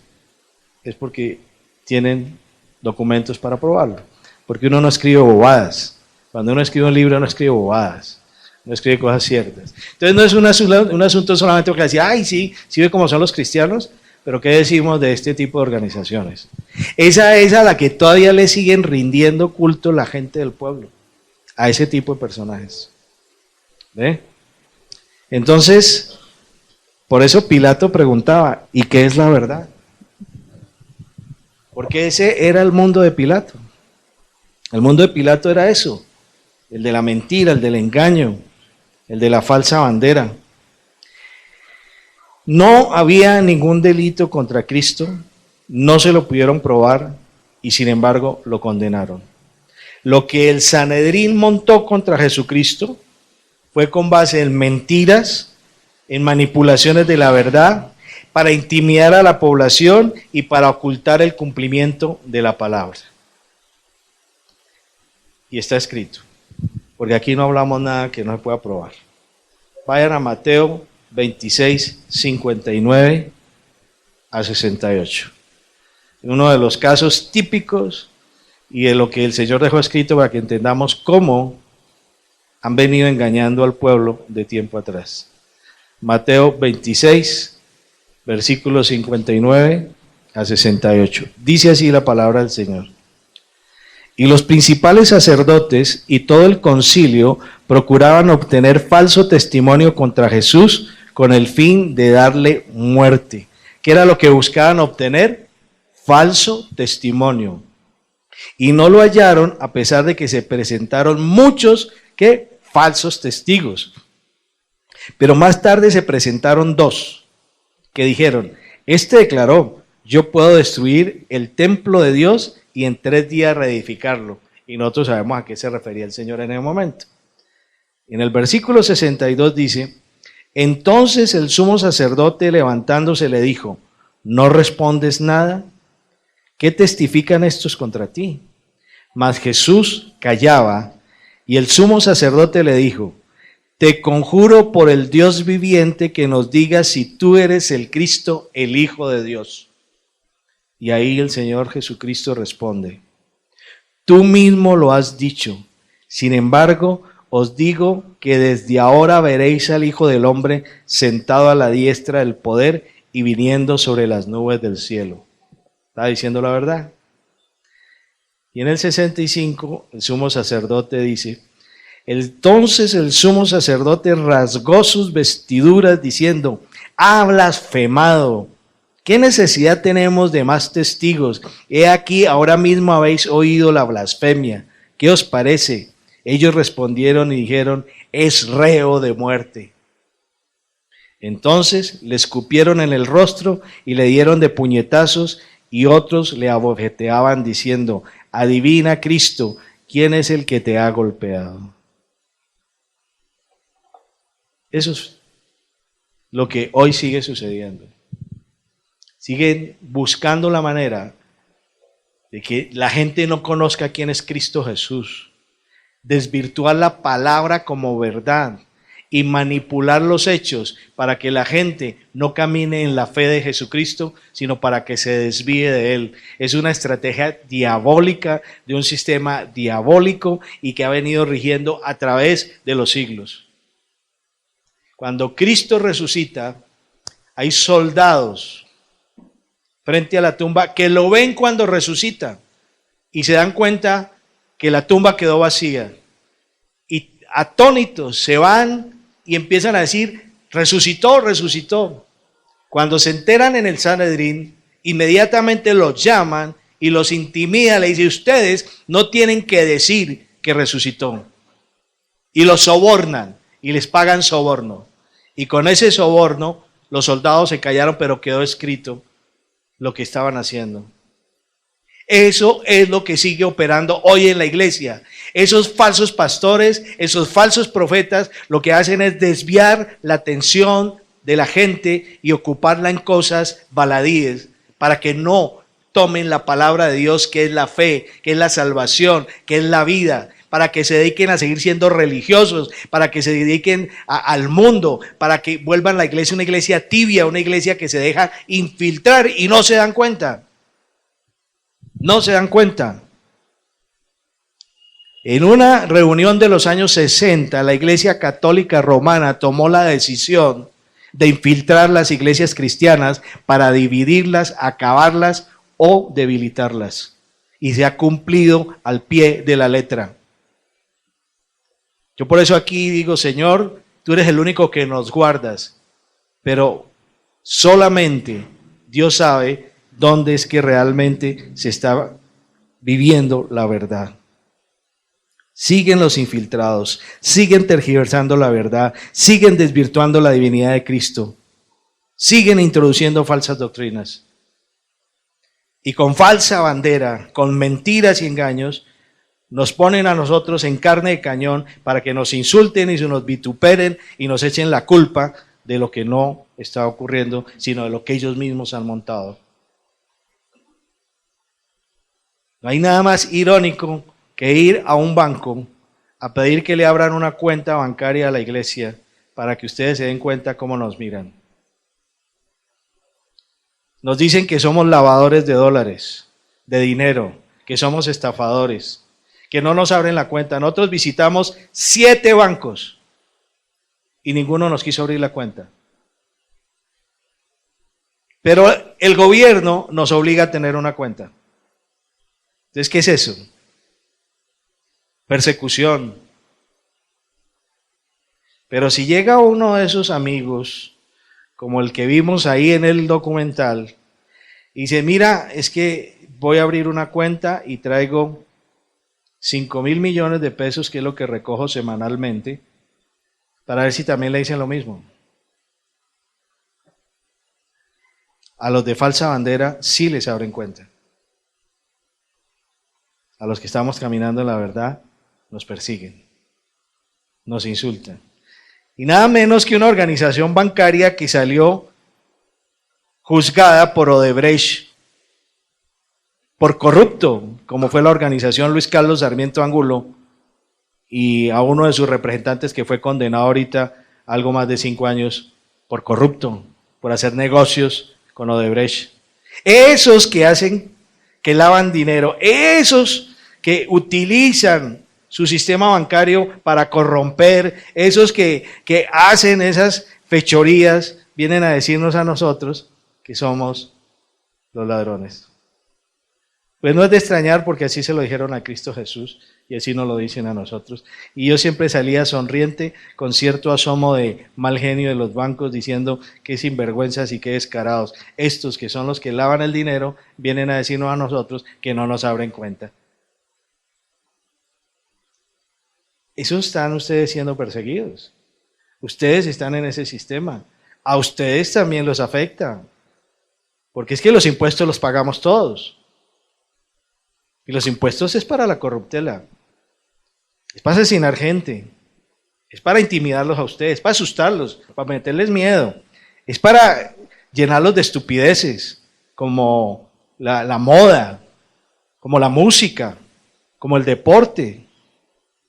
es porque tienen documentos para probarlo. Porque uno no escribe bobadas. Cuando uno escribe un libro, no escribe bobadas. No escribe cosas ciertas. Entonces no es un asunto solamente porque decía, ay, sí ve cómo son los cristianos, pero ¿qué decimos de este tipo de organizaciones? Esa es a la que todavía le siguen rindiendo culto la gente del pueblo, a ese tipo de personajes. ¿Ve? Entonces, por eso Pilato preguntaba, ¿y qué es la verdad? Porque ese era el mundo de Pilato. El mundo de Pilato era eso. el de la mentira, el del engaño, el de la falsa bandera. No había ningún delito contra Cristo, no se lo pudieron probar y sin embargo lo condenaron. Lo que el Sanedrín montó contra Jesucristo fue con base en mentiras, en manipulaciones de la verdad, para intimidar a la población y para ocultar el cumplimiento de la palabra. Y está escrito, porque aquí no hablamos nada que no se pueda probar. Vayan a Mateo 26, 59 a 68. Uno de los casos típicos y de lo que el Señor dejó escrito para que entendamos cómo han venido engañando al pueblo de tiempo atrás. Mateo 26, versículos 59 a 68. Dice así la palabra del Señor. Y los principales sacerdotes y todo el concilio procuraban obtener falso testimonio contra Jesús con el fin de darle muerte. ¿Qué era lo que buscaban obtener? Falso testimonio. Y no lo hallaron a pesar de que se presentaron muchos falsos testigos. Pero más tarde se presentaron dos que dijeron, este declaró, yo puedo destruir el templo de Dios y en 3 días reedificarlo. Y nosotros sabemos a qué se refería el Señor en ese momento. En el versículo 62 dice, entonces el sumo sacerdote levantándose le dijo, ¿no respondes nada? ¿Qué testifican estos contra ti? Mas Jesús callaba y el sumo sacerdote le dijo, te conjuro por el Dios viviente que nos digas si tú eres el Cristo, el Hijo de Dios. Y ahí el Señor Jesucristo responde, tú mismo lo has dicho, sin embargo os digo que desde ahora veréis al Hijo del Hombre sentado a la diestra del poder y viniendo sobre las nubes del cielo. ¿Está diciendo la verdad? Y en el 65 el sumo sacerdote dice, entonces el sumo sacerdote rasgó sus vestiduras diciendo, ha blasfemado. ¿Qué necesidad tenemos de más testigos? He aquí, ahora mismo habéis oído la blasfemia. ¿Qué os parece? Ellos respondieron y dijeron, es reo de muerte. Entonces le escupieron en el rostro y le dieron de puñetazos y otros le abofeteaban diciendo, adivina Cristo, ¿quién es el que te ha golpeado? Eso es lo que hoy sigue sucediendo. Siguen buscando la manera de que la gente no conozca quién es Cristo Jesús, desvirtuar la palabra como verdad y manipular los hechos para que la gente no camine en la fe de Jesucristo, sino para que se desvíe de Él. Es una estrategia diabólica de un sistema diabólico y que ha venido rigiendo a través de los siglos. Cuando Cristo resucita, hay soldados frente a la tumba que lo ven cuando resucita y se dan cuenta que la tumba quedó vacía. Y atónitos se van y empiezan a decir, resucitó, resucitó. Cuando se enteran en el Sanedrín, inmediatamente los llaman y los intimidan, le dicen, ustedes no tienen que decir que resucitó. Y los sobornan y les pagan soborno. Y con ese soborno los soldados se callaron, pero quedó escrito lo que estaban haciendo. Eso es lo que sigue operando hoy en la iglesia. Esos falsos pastores, esos falsos profetas, lo que hacen es desviar la atención de la gente y ocuparla en cosas baladíes para que no tomen la palabra de Dios, que es la fe, que es la salvación, que es la vida, para que se dediquen a seguir siendo religiosos, para que se dediquen al mundo, para que vuelvan la iglesia una iglesia tibia, una iglesia que se deja infiltrar y no se dan cuenta. No se dan cuenta. En una reunión de los años 60, la Iglesia Católica Romana tomó la decisión de infiltrar las iglesias cristianas para dividirlas, acabarlas o debilitarlas. Y se ha cumplido al pie de la letra. Yo por eso aquí digo, Señor, tú eres el único que nos guardas, pero solamente Dios sabe dónde es que realmente se está viviendo la verdad. Siguen los infiltrados, siguen tergiversando la verdad, siguen desvirtuando la divinidad de Cristo, siguen introduciendo falsas doctrinas. Y con falsa bandera, con mentiras y engaños, nos ponen a nosotros en carne de cañón para que nos insulten y se nos vituperen y nos echen la culpa de lo que no está ocurriendo, sino de lo que ellos mismos han montado. No hay nada más irónico que ir a un banco a pedir que le abran una cuenta bancaria a la iglesia para que ustedes se den cuenta cómo nos miran. Nos dicen que somos lavadores de dólares, de dinero, que somos estafadores, que no nos abren la cuenta. Nosotros visitamos 7 bancos y ninguno nos quiso abrir la cuenta. Pero el gobierno nos obliga a tener una cuenta. Entonces, ¿qué es eso? Persecución. Pero si llega uno de esos amigos, como el que vimos ahí en el documental, y dice, mira, es que voy a abrir una cuenta y traigo 5.000 millones de pesos, que es lo que recojo semanalmente, para ver si también le dicen lo mismo. A los de falsa bandera sí les abren cuenta. A los que estamos caminando en la verdad nos persiguen, nos insultan. Y nada menos que una organización bancaria que salió juzgada por Odebrecht, por corrupto, como fue la organización Luis Carlos Sarmiento Angulo, y a uno de sus representantes que fue condenado ahorita a algo más de 5 años por corrupto, por hacer negocios con Odebrecht. Esos que hacen, que lavan dinero, esos que utilizan su sistema bancario para corromper, esos que hacen esas fechorías, vienen a decirnos a nosotros que somos los ladrones. Pues no es de extrañar, porque así se lo dijeron a Cristo Jesús y así nos lo dicen a nosotros. Y yo siempre salía sonriente, con cierto asomo de mal genio de los bancos, diciendo qué sinvergüenzas y qué descarados. Estos que son los que lavan el dinero vienen a decirnos a nosotros que no nos abren cuenta. Esos están ustedes siendo perseguidos. Ustedes están en ese sistema. A ustedes también los afecta. Porque es que los impuestos los pagamos todos. Y los impuestos es para la corruptela. Es para asesinar gente. Es para intimidarlos a ustedes, para asustarlos, para meterles miedo. Es para llenarlos de estupideces, como la moda, como la música, como el deporte.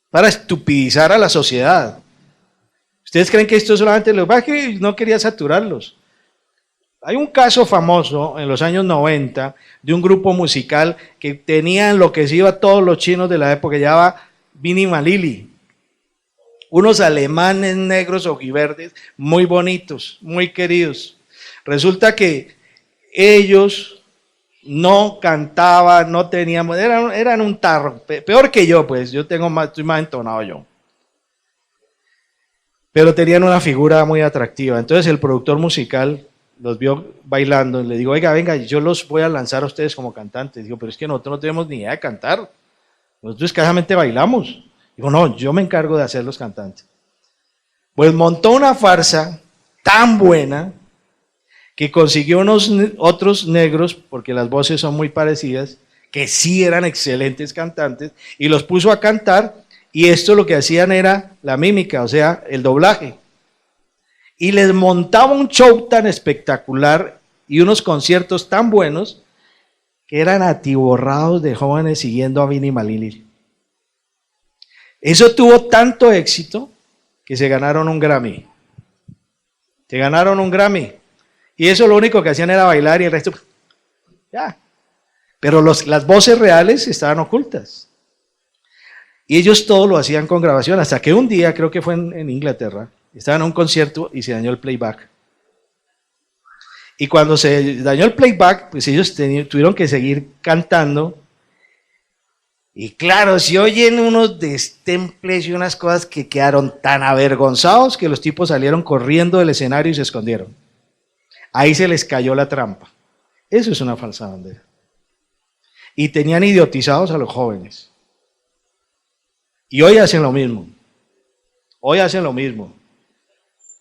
Para estupidizar a la sociedad. ¿Ustedes creen que esto solamente lo va? Que no quería saturarlos. Hay un caso famoso en los años 90 de un grupo musical que tenía enloquecido a todos los chinos de la época, que se llamaba Vini Malili. Unos alemanes negros ojiverdes muy bonitos, muy queridos. Resulta que ellos no cantaban, no teníamos, eran un tarro, peor que yo, pues, yo estoy más entonado yo. Pero tenían una figura muy atractiva. Entonces el productor musical los vio bailando y le digo, oiga, venga, yo los voy a lanzar a ustedes como cantantes. Digo, pero es que nosotros no tenemos ni idea de cantar. Nosotros escasamente bailamos. Digo, no, yo me encargo de hacer los cantantes. Pues montó una farsa tan buena que consiguió unos otros negros, porque las voces son muy parecidas, que sí eran excelentes cantantes, y los puso a cantar, y esto lo que hacían era la mímica, o sea, el doblaje. Y les montaba un show tan espectacular y unos conciertos tan buenos que eran atiborrados de jóvenes siguiendo a Vini Malili. Eso tuvo tanto éxito que se ganaron un Grammy. Se ganaron un Grammy. Y eso lo único que hacían era bailar y el resto, ya. Pero las voces reales estaban ocultas. Y ellos todo lo hacían con grabación, hasta que un día, creo que fue en Inglaterra, estaban en un concierto y se dañó el playback. Y cuando se dañó el playback, pues ellos tuvieron que seguir cantando. Y claro, si oyen unos destemples y unas cosas que quedaron tan avergonzados que los tipos salieron corriendo del escenario y se escondieron. Ahí se les cayó la trampa. Eso es una falsa bandera. Y tenían idiotizados a los jóvenes. Y hoy hacen lo mismo. Hoy hacen lo mismo.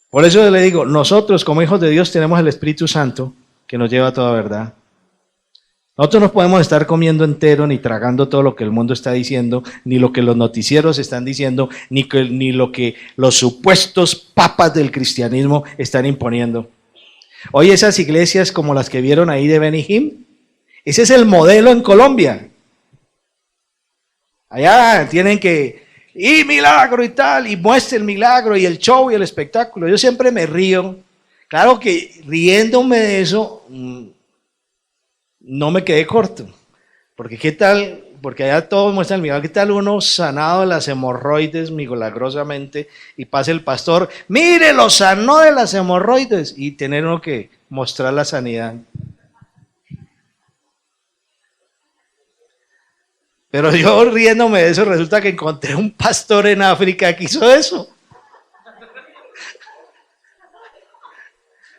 Por eso le digo, nosotros como hijos de Dios tenemos el Espíritu Santo que nos lleva a toda verdad. Nosotros no podemos estar comiendo entero ni tragando todo lo que el mundo está diciendo, ni lo que los noticieros están diciendo, ni lo que los supuestos papas del cristianismo están imponiendo. Hoy esas iglesias como las que vieron ahí de Benihim, ese es el modelo en Colombia. Allá tienen que, y milagro y tal, y muestra el milagro y el show y el espectáculo. Yo siempre me río. Claro que riéndome de eso, no me quedé corto. Porque qué tal, porque allá todos muestran el milagro, qué tal uno sanado de las hemorroides milagrosamente y pasa el pastor, mire, lo sanó de las hemorroides, y tener uno que mostrar la sanidad. Pero yo riéndome de eso, resulta que encontré un pastor en África que hizo eso.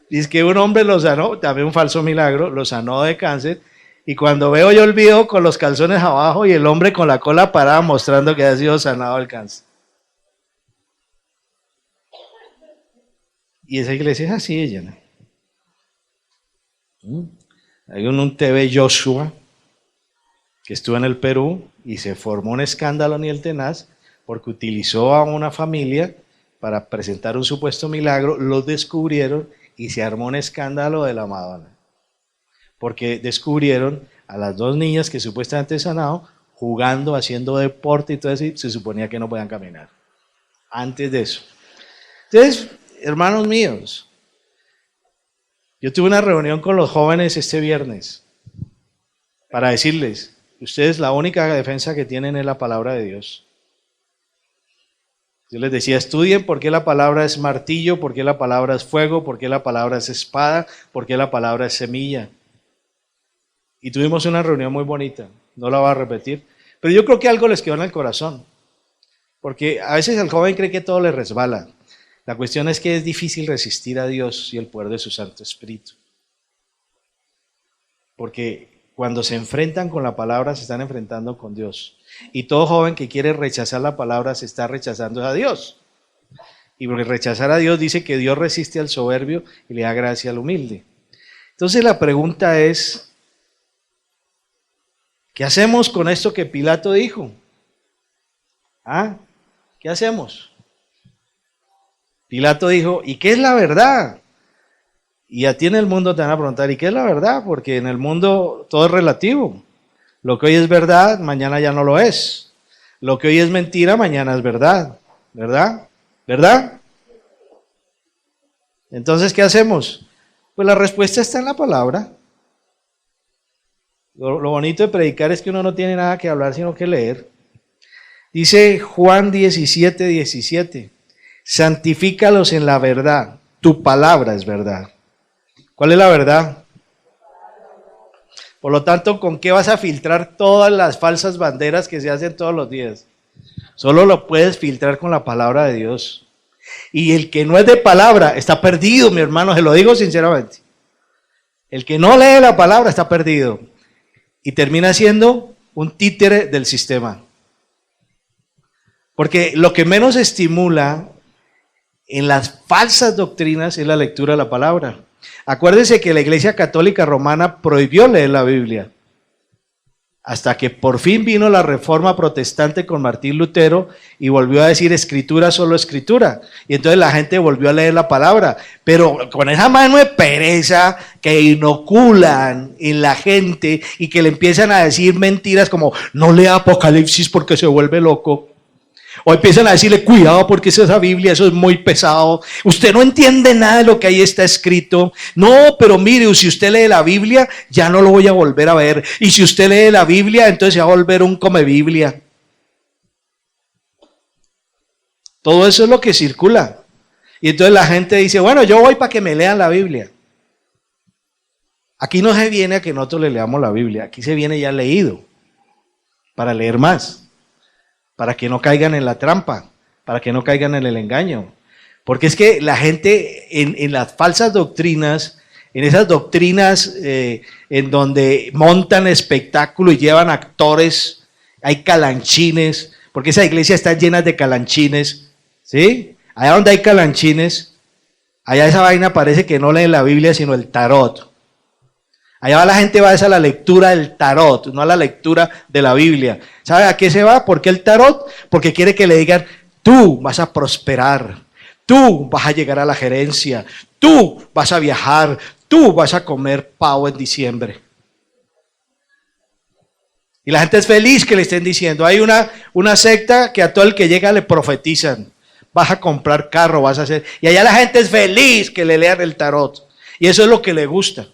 Dice que un hombre lo sanó, también un falso milagro, lo sanó de cáncer, y cuando veo yo el video con los calzones abajo y el hombre con la cola parada mostrando que ha sido sanado del cáncer. Y esa iglesia es así, ella. Hay un TV Joshua que estuvo en el Perú y se formó un escándalo en el tenaz porque utilizó a una familia para presentar un supuesto milagro, los descubrieron y se armó un escándalo de la Madonna. Porque descubrieron a las dos niñas que supuestamente sanado jugando, haciendo deporte y todo eso, y se suponía que no podían caminar. Antes de eso. Entonces, hermanos míos, yo tuve una reunión con los jóvenes este viernes para decirles, ustedes la única defensa que tienen es la palabra de Dios. Yo les decía, estudien por qué la palabra es martillo, por qué la palabra es fuego, por qué la palabra es espada, por qué la palabra es semilla. Y tuvimos una reunión muy bonita, no la voy a repetir, pero yo creo que algo les quedó en el corazón, porque a veces el joven cree que todo le resbala. La cuestión es que es difícil resistir a Dios y el poder de su Santo Espíritu. Porque cuando se enfrentan con la palabra, se están enfrentando con Dios. Y todo joven que quiere rechazar la palabra, se está rechazando a Dios. Y porque rechazar a Dios dice que Dios resiste al soberbio y le da gracia al humilde. Entonces la pregunta es, ¿qué hacemos con esto que Pilato dijo? ¿Ah? ¿Qué hacemos? Pilato dijo, ¿y qué es la verdad? Y a ti en el mundo te van a preguntar, ¿y qué es la verdad? Porque en el mundo todo es relativo. Lo que hoy es verdad, mañana ya no lo es. Lo que hoy es mentira, mañana es verdad. ¿Verdad? ¿Verdad? Entonces, ¿qué hacemos? Pues la respuesta está en la palabra. Lo bonito de predicar es que uno no tiene nada que hablar, sino que leer. Dice Juan 17:17, santifícalos en la verdad, tu palabra es verdad. ¿Cuál es la verdad? Por lo tanto, ¿con qué vas a filtrar todas las falsas banderas que se hacen todos los días? Solo lo puedes filtrar con la palabra de Dios. Y el que no es de palabra está perdido, mi hermano, se lo digo sinceramente. El que no lee la palabra está perdido. Y termina siendo un títere del sistema. Porque lo que menos estimula en las falsas doctrinas es la lectura de la palabra. Acuérdense que la Iglesia Católica Romana prohibió leer la Biblia. Hasta que por fin vino la Reforma Protestante con Martín Lutero y volvió a decir escritura, solo escritura. Y entonces la gente volvió a leer la palabra. Pero con esa mano de pereza que inoculan en la gente y que le empiezan a decir mentiras como no lea Apocalipsis porque se vuelve loco. O empiezan a decirle, cuidado porque esa Biblia, eso es muy pesado. Usted no entiende nada de lo que ahí está escrito. No, pero mire, si usted lee la Biblia, ya no lo voy a volver a ver. Y si usted lee la Biblia, entonces se va a volver un come Biblia. Todo eso es lo que circula. Y entonces la gente dice, bueno, yo voy para que me lean la Biblia. Aquí no se viene a que nosotros le leamos la Biblia. Aquí se viene ya leído. Para leer más. Para que no caigan en la trampa, para que no caigan en el engaño. Porque es que la gente en las falsas doctrinas, en esas doctrinas en donde montan espectáculo y llevan actores, hay calanchines, porque esas iglesias están llenas de calanchines, ¿sí? Allá donde hay calanchines, allá esa vaina parece que no leen la Biblia, sino el tarot. Allá va la gente va a la lectura del tarot, no a la lectura de la Biblia. ¿Sabe a qué se va? ¿Por qué el tarot? Porque quiere que le digan, tú vas a prosperar, tú vas a llegar a la gerencia, tú vas a viajar, tú vas a comer pavo en diciembre. Y la gente es feliz que le estén diciendo. Hay una secta que a todo el que llega le profetizan. Vas a comprar carro, vas a hacer... Y allá la gente es feliz que le lean el tarot. Y eso es lo que le gusta.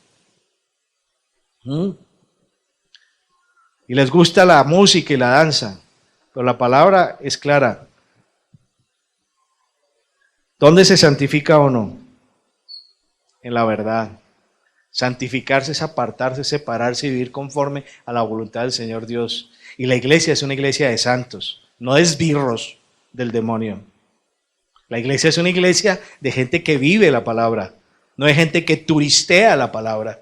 Y les gusta la música y la danza. Pero la palabra es clara. ¿Dónde se santifica o no? En la verdad. Santificarse es apartarse, separarse y vivir conforme a la voluntad del Señor Dios. Y la iglesia es una iglesia de santos, no de esbirros del demonio. La iglesia es una iglesia de gente que vive la palabra, no de gente que turistea la palabra.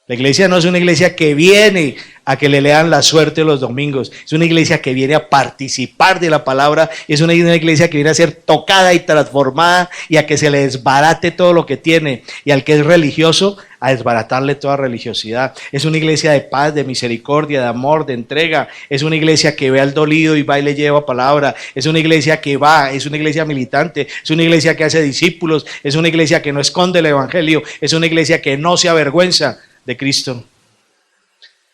La iglesia no es una iglesia que viene a que le lean la suerte los domingos. Es una iglesia que viene a participar de la palabra. Es una iglesia que viene a ser tocada y transformada y a que se le desbarate todo lo que tiene. Y al que es religioso, a desbaratarle toda religiosidad. Es una iglesia de paz, de misericordia, de amor, de entrega. Es una iglesia que ve al dolido y va y le lleva palabra. Es una iglesia que va, es una iglesia militante. Es una iglesia que hace discípulos. Es una iglesia que no esconde el evangelio. Es una iglesia que no se avergüenza de Cristo,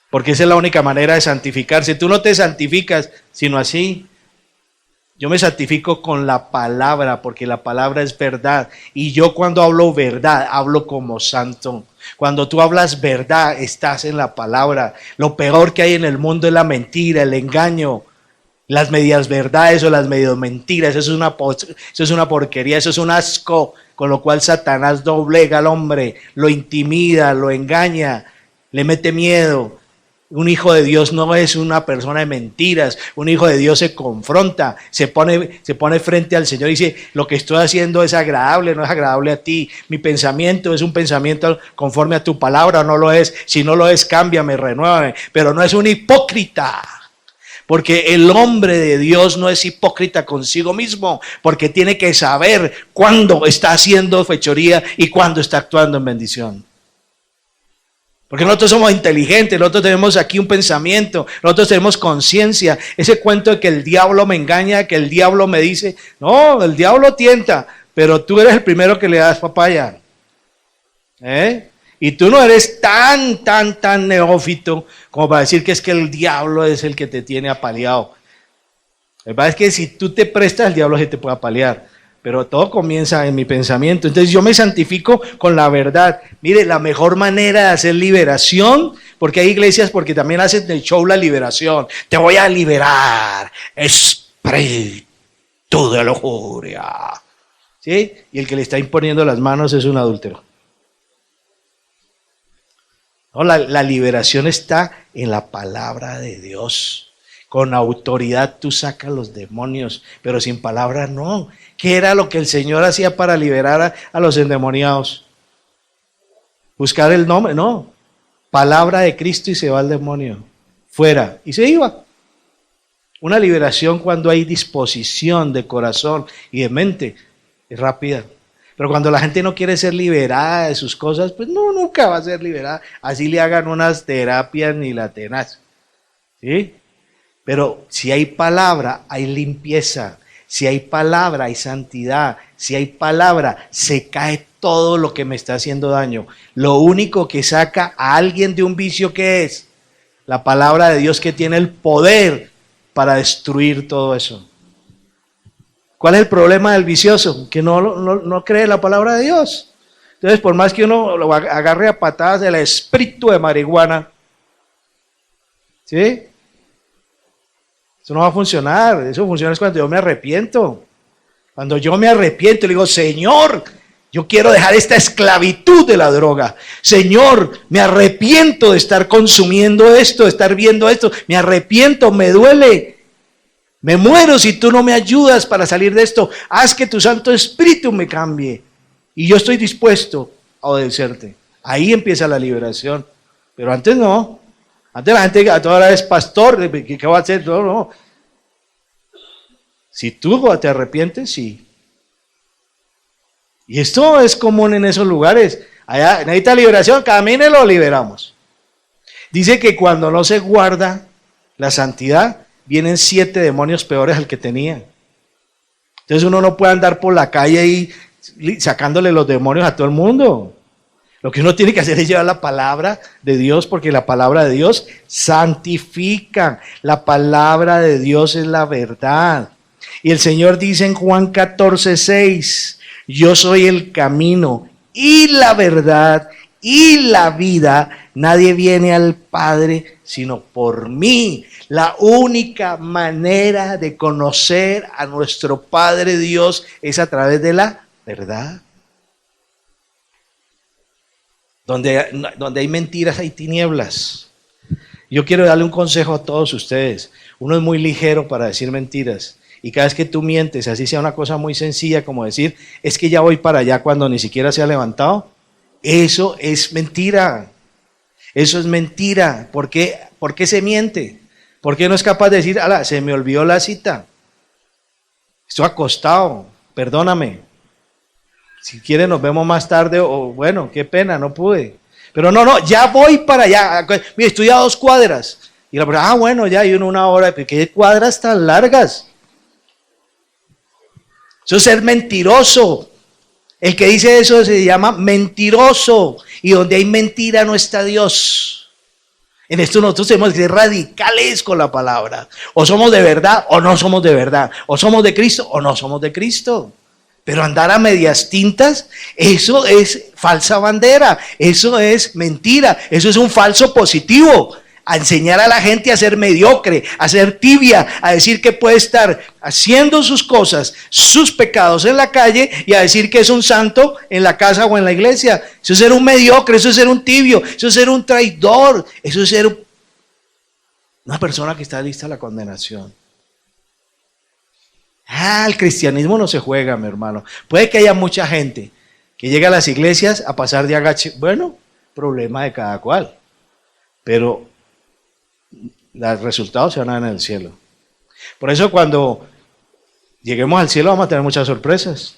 porque esa es la única manera de santificarse. Tú no te santificas sino así. Yo me santifico con la palabra, porque la palabra es verdad, y yo cuando hablo verdad, hablo como santo. Cuando tú hablas verdad, estás en la palabra. Lo peor que hay en el mundo es la mentira, el engaño, las medias verdades o las medias mentiras. Eso es una porquería, eso es un asco. Con lo cual Satanás doblega al hombre, lo intimida, lo engaña, le mete miedo. Un hijo de Dios no es una persona de mentiras. Un hijo de Dios se confronta, se pone frente al Señor y dice, lo que estoy haciendo es agradable, no es agradable a ti. Mi pensamiento es un pensamiento conforme a tu palabra, no lo es. Si no lo es, cámbiame, renuévame. Pero no es un hipócrita. Porque el hombre de Dios no es hipócrita consigo mismo, porque tiene que saber cuándo está haciendo fechoría y cuándo está actuando en bendición. Porque nosotros somos inteligentes, nosotros tenemos aquí un pensamiento, nosotros tenemos conciencia. Ese cuento de que el diablo me engaña, que el diablo me dice, no, el diablo tienta, pero tú eres el primero que le das papaya. Y tú no eres tan neófito como para decir que es que el diablo es el que te tiene apaleado. La verdad es que si tú te prestas, el diablo se te puede apalear. Pero todo comienza en mi pensamiento. Entonces yo me santifico con la verdad. Mire, la mejor manera de hacer liberación, porque hay iglesias porque también hacen el show la liberación. Te voy a liberar, espíritu de lujuria. ¿Sí? Y el que le está imponiendo las manos es un adúltero. No, la liberación está en la palabra de Dios. Con autoridad tú sacas los demonios, pero sin palabra no. ¿Qué era lo que el Señor hacía para liberar a los endemoniados? Buscar el nombre, no. Palabra de Cristo y se va el demonio. Fuera. Y se iba. Una liberación cuando hay disposición de corazón y de mente es rápida. Pero cuando la gente no quiere ser liberada de sus cosas, pues no, nunca va a ser liberada. Así le hagan unas terapias ni la tenaz. ¿Sí? Pero si hay palabra, hay limpieza. Si hay palabra, hay santidad. Si hay palabra, se cae todo lo que me está haciendo daño. Lo único que saca a alguien de un vicio, ¿qué es? La palabra de Dios, que tiene el poder para destruir todo eso. ¿Cuál es el problema del vicioso? Que no cree la palabra de Dios. Entonces, por más que uno lo agarre a patadas del espíritu de marihuana, ¿sí? Eso no va a funcionar. Eso funciona es cuando yo me arrepiento. Cuando yo me arrepiento, le digo, Señor, yo quiero dejar esta esclavitud de la droga. Señor, me arrepiento de estar consumiendo esto, de estar viendo esto. Me arrepiento, me duele. Me muero si tú no me ayudas para salir de esto. Haz que tu Santo Espíritu me cambie. Y yo estoy dispuesto a obedecerte. Ahí empieza la liberación. Pero antes no. Antes la gente a toda hora es pastor. ¿Qué va a hacer? No. Si tú te arrepientes, sí. Y esto es común en esos lugares. Allá necesita liberación, camine, lo liberamos. Dice que cuando no se guarda la santidad, vienen 7 demonios peores al que tenía. Entonces uno no puede andar por la calle ahí sacándole los demonios a todo el mundo. Lo que uno tiene que hacer es llevar la palabra de Dios, porque la palabra de Dios santifica. La palabra de Dios es la verdad. Y el Señor dice en Juan 14:6, yo soy el camino y la verdad y la vida. Nadie viene al Padre sino por mí. La única manera de conocer a nuestro Padre Dios es a través de la verdad. Donde hay mentiras, hay tinieblas. Yo quiero darle un consejo a todos ustedes. Uno es muy ligero para decir mentiras. Y cada vez que tú mientes, así sea una cosa muy sencilla como decir, es que ya voy para allá cuando ni siquiera se ha levantado. Eso es mentira. Eso es mentira. ¿Por qué se miente? ¿Por qué no es capaz de decir, ala, se me olvidó la cita? Estoy acostado, perdóname. Si quiere nos vemos más tarde, o bueno, qué pena, no pude. Pero no, ya voy para allá. Mire, estoy a 2 cuadras. Y la persona, bueno, ya hay 1 hora. ¿Qué cuadras tan largas? Eso es ser mentiroso. El que dice eso se llama mentiroso. Y donde hay mentira no está Dios. En esto nosotros tenemos que ser radicales con la palabra. O somos de verdad o no somos de verdad. O somos de Cristo o no somos de Cristo. Pero andar a medias tintas, eso es falsa bandera, eso es mentira, eso es un falso positivo. A enseñar a la gente a ser mediocre, a ser tibia, a decir que puede estar haciendo sus cosas, sus pecados en la calle y a decir que es un santo en la casa o en la iglesia. Eso es ser un mediocre, eso es ser un tibio, eso es ser un traidor, eso es ser una persona que está lista a la condenación. El cristianismo no se juega, mi hermano. Puede que haya mucha gente que llegue a las iglesias a pasar de agache. Bueno, problema de cada cual. Pero los resultados se van a ver en el cielo. Por eso cuando lleguemos al cielo vamos a tener muchas sorpresas.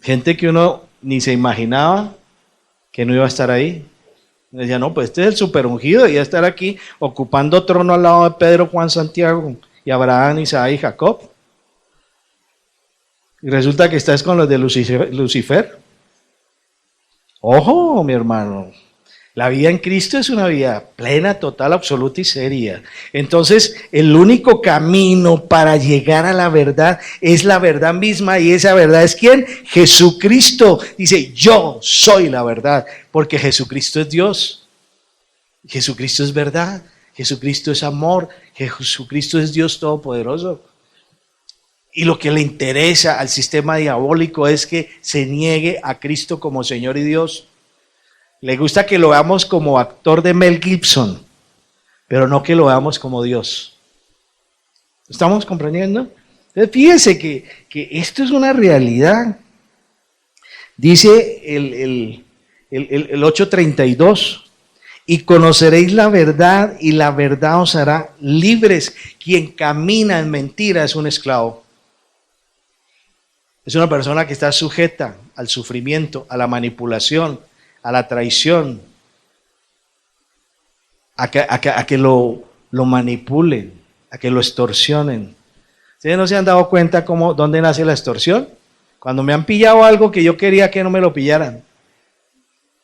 Gente que uno ni se imaginaba que no iba a estar ahí. Decía, no, pues este es el super ungido y va a estar aquí ocupando trono al lado de Pedro, Juan, Santiago y Abraham, Isaac y Jacob. Y resulta que estás con los de Lucifer. Ojo, mi hermano. La vida en Cristo es una vida plena, total, absoluta y seria. Entonces, el único camino para llegar a la verdad es la verdad misma. ¿Y esa verdad es quién? Jesucristo. Dice, yo soy la verdad, porque Jesucristo es Dios. Jesucristo es verdad. Jesucristo es amor. Jesucristo es Dios Todopoderoso. Y lo que le interesa al sistema diabólico es que se niegue a Cristo como Señor y Dios. Le gusta que lo veamos como actor de Mel Gibson, pero no que lo veamos como Dios. ¿Estamos comprendiendo? Entonces, fíjense que esto es una realidad. Dice el 8:32, y conoceréis la verdad y la verdad os hará libres. Quien camina en mentira es un esclavo. Es una persona que está sujeta al sufrimiento, a la manipulación, a la traición, a que lo manipulen, a que lo extorsionen. ¿Ustedes no se han dado cuenta dónde nace la extorsión? Cuando me han pillado algo que yo quería que no me lo pillaran.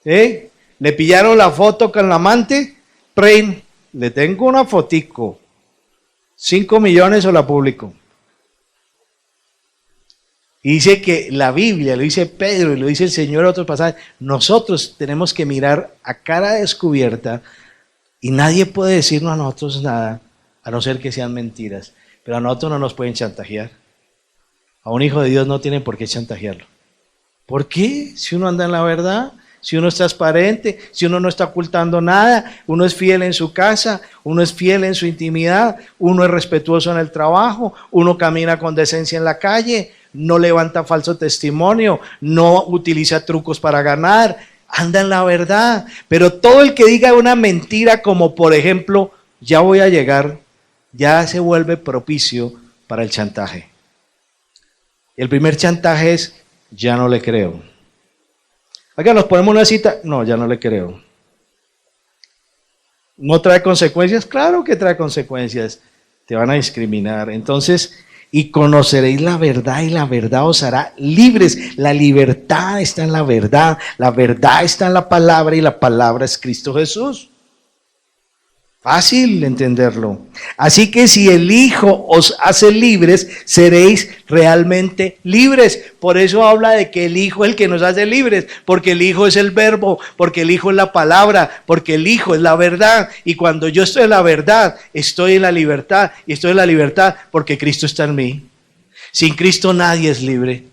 ¿Sí? Le pillaron la foto con la amante, le tengo una fotico, 5 millones o la publico. Y dice que la Biblia, lo dice Pedro y lo dice el Señor en otros pasajes, nosotros tenemos que mirar a cara descubierta y nadie puede decirnos a nosotros nada, a no ser que sean mentiras. Pero a nosotros no nos pueden chantajear. A un hijo de Dios no tienen por qué chantajearlo. ¿Por qué? Si uno anda en la verdad, si uno es transparente, si uno no está ocultando nada, uno es fiel en su casa, uno es fiel en su intimidad, uno es respetuoso en el trabajo, uno camina con decencia en la calle, no levanta falso testimonio, no utiliza trucos para ganar, anda en la verdad. Pero todo el que diga una mentira como por ejemplo, ya voy a llegar ya se vuelve propicio para el chantaje. El primer chantaje es, ya no le creo. Acá nos ponemos una cita, no, ya no le creo. ¿No trae consecuencias? Claro que trae consecuencias. Te van a discriminar. Entonces, y conoceréis la verdad y la verdad os hará libres. La libertad está en la verdad está en la palabra y la palabra es Cristo Jesús. Fácil entenderlo. Así que si el Hijo os hace libres, seréis realmente libres. Por eso habla de que el Hijo es el que nos hace libres, porque el Hijo es el verbo, porque el Hijo es la palabra, porque el Hijo es la verdad. Y cuando yo estoy en la verdad, estoy en la libertad. Y estoy en la libertad porque Cristo está en mí. Sin Cristo nadie es libre.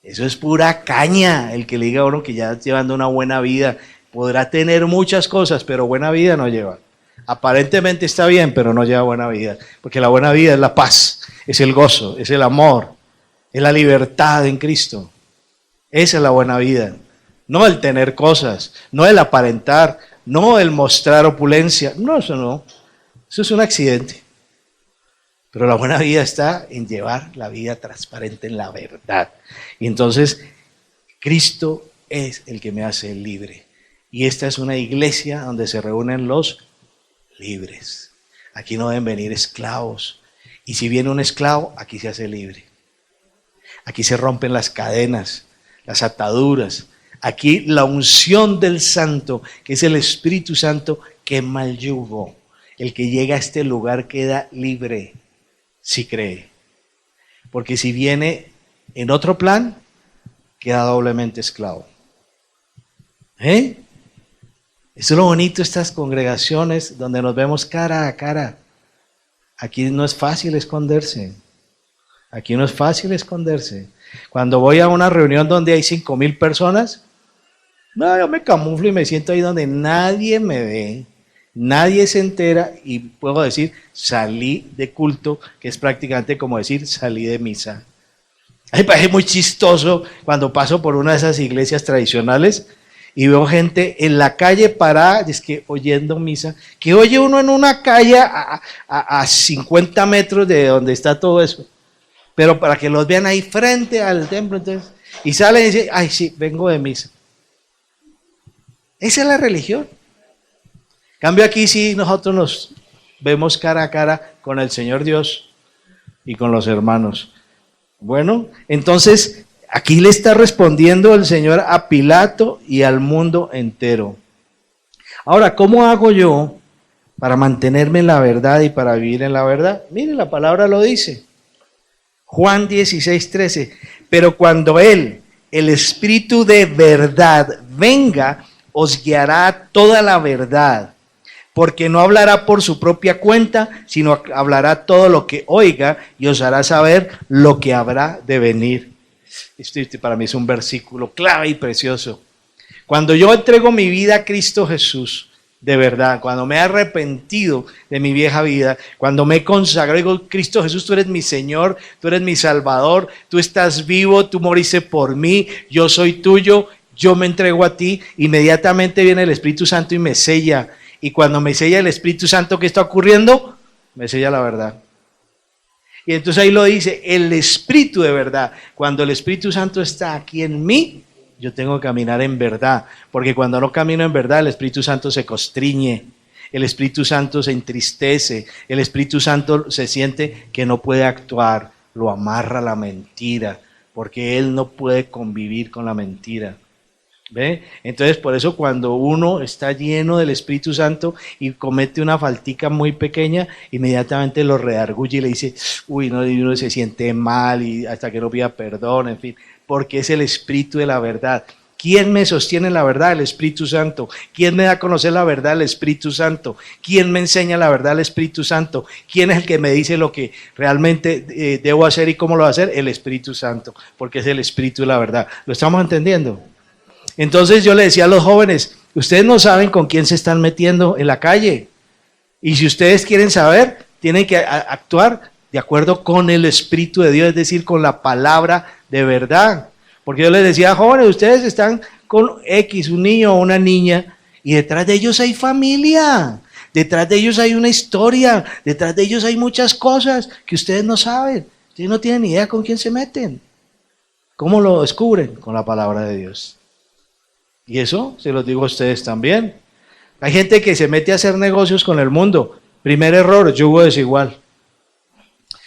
Eso es pura caña. El que le diga a uno que ya está llevando una buena vida, podrá tener muchas cosas, pero buena vida no lleva. Aparentemente está bien, pero no lleva buena vida. Porque la buena vida es la paz, es el gozo, es el amor, es la libertad en Cristo. Esa es la buena vida. No el tener cosas, no el aparentar, no el mostrar opulencia. No, eso no. Eso es un accidente. Pero la buena vida está en llevar la vida transparente en la verdad. Y entonces, Cristo es el que me hace libre. Y esta es una iglesia donde se reúnen los libres. Aquí no deben venir esclavos. Y si viene un esclavo, aquí se hace libre. Aquí se rompen las cadenas, las ataduras. Aquí la unción del Santo, que es el Espíritu Santo, quema el yugo. El que llega a este lugar queda libre, si cree. Porque si viene en otro plan, queda doblemente esclavo. Eso es lo bonito de estas congregaciones donde nos vemos cara a cara. Aquí no es fácil esconderse. Aquí no es fácil esconderse. Cuando voy a una reunión donde hay 5,000 personas, no, yo me camuflo y me siento ahí donde nadie me ve, nadie se entera y puedo decir, salí de culto, que es prácticamente como decir, salí de misa. A mí me parece muy chistoso cuando paso por una de esas iglesias tradicionales y veo gente en la calle parada, es que oyendo misa, que oye uno en una calle a 50 metros de donde está todo eso, pero para que los vean ahí frente al templo, entonces, y salen y dicen, ay sí, vengo de misa. Esa es la religión. En cambio aquí sí nosotros nos vemos cara a cara con el Señor Dios y con los hermanos. Bueno, entonces aquí le está respondiendo el Señor a Pilato y al mundo entero. Ahora, ¿cómo hago yo para mantenerme en la verdad y para vivir en la verdad? Mire, la palabra lo dice. Juan 16:13. Pero cuando Él, el Espíritu de verdad, venga, os guiará a toda la verdad. Porque no hablará por su propia cuenta, sino hablará todo lo que oiga y os hará saber lo que habrá de venir. Este para mí es un versículo clave y precioso. Cuando yo entrego mi vida a Cristo Jesús, de verdad, cuando me he arrepentido de mi vieja vida, cuando me he consagrado, digo, Cristo Jesús, tú eres mi Señor, tú eres mi Salvador, tú estás vivo, tú moriste por mí, yo soy tuyo, yo me entrego a ti, inmediatamente viene el Espíritu Santo y me sella. Y cuando me sella el Espíritu Santo, ¿qué está ocurriendo? Me sella la verdad. Y entonces ahí lo dice, el Espíritu de verdad. Cuando el Espíritu Santo está aquí en mí, yo tengo que caminar en verdad. Porque cuando no camino en verdad, el Espíritu Santo se constriñe. El Espíritu Santo se entristece. El Espíritu Santo se siente que no puede actuar. Lo amarra la mentira. Porque Él no puede convivir con la mentira. ¿Ve? Entonces por eso cuando uno está lleno del Espíritu Santo y comete una faltica muy pequeña, inmediatamente lo redarguye y le dice, uy, no, y uno se siente mal y hasta que no pida perdón, en fin, porque es el Espíritu de la verdad. ¿Quién me sostiene la verdad? El Espíritu Santo. ¿Quién me da a conocer la verdad? El Espíritu Santo. ¿Quién me enseña la verdad? El Espíritu Santo. ¿Quién es el que me dice lo que realmente debo hacer y cómo lo voy a hacer? El Espíritu Santo, porque es el Espíritu de la verdad. ¿Lo estamos entendiendo? Entonces yo le decía a los jóvenes, ustedes no saben con quién se están metiendo en la calle. Y si ustedes quieren saber, tienen que actuar de acuerdo con el Espíritu de Dios, es decir, con la palabra de verdad. Porque yo les decía, jóvenes, ustedes están con X, un niño o una niña, y detrás de ellos hay familia. Detrás de ellos hay una historia, detrás de ellos hay muchas cosas que ustedes no saben. Ustedes no tienen ni idea con quién se meten. ¿Cómo lo descubren? Con la palabra de Dios. Y eso se los digo a ustedes también. Hay gente que se mete a hacer negocios con el mundo. Primer error, yugo desigual.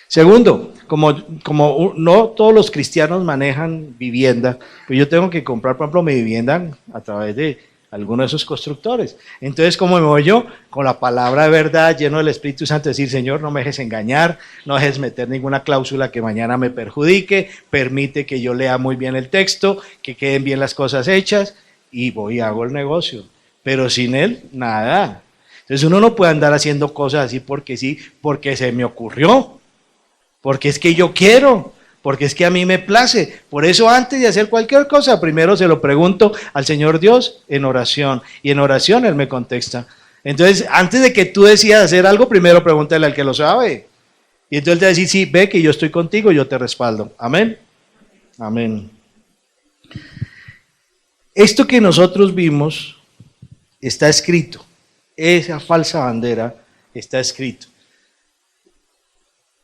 Segundo, como no todos los cristianos manejan vivienda, pues yo tengo que comprar, por ejemplo, mi vivienda a través de alguno de esos constructores. Entonces, ¿cómo me voy yo? Con la palabra de verdad, lleno del Espíritu Santo, decir, Señor, no me dejes engañar, no dejes meter ninguna cláusula que mañana me perjudique, permite que yo lea muy bien el texto, que queden bien las cosas hechas, y voy y hago el negocio. Pero sin Él, nada. Entonces uno no puede andar haciendo cosas así porque sí, porque se me ocurrió, porque es que yo quiero, porque es que a mí me place. Por eso antes de hacer cualquier cosa, primero se lo pregunto al Señor Dios en oración. Y en oración Él me contesta. Entonces, antes de que tú decidas hacer algo, primero pregúntale al que lo sabe. Y entonces Él te va a decir, sí, ve que yo estoy contigo, yo te respaldo. Amén. Amén. Esto que nosotros vimos está escrito. Esa falsa bandera está escrito.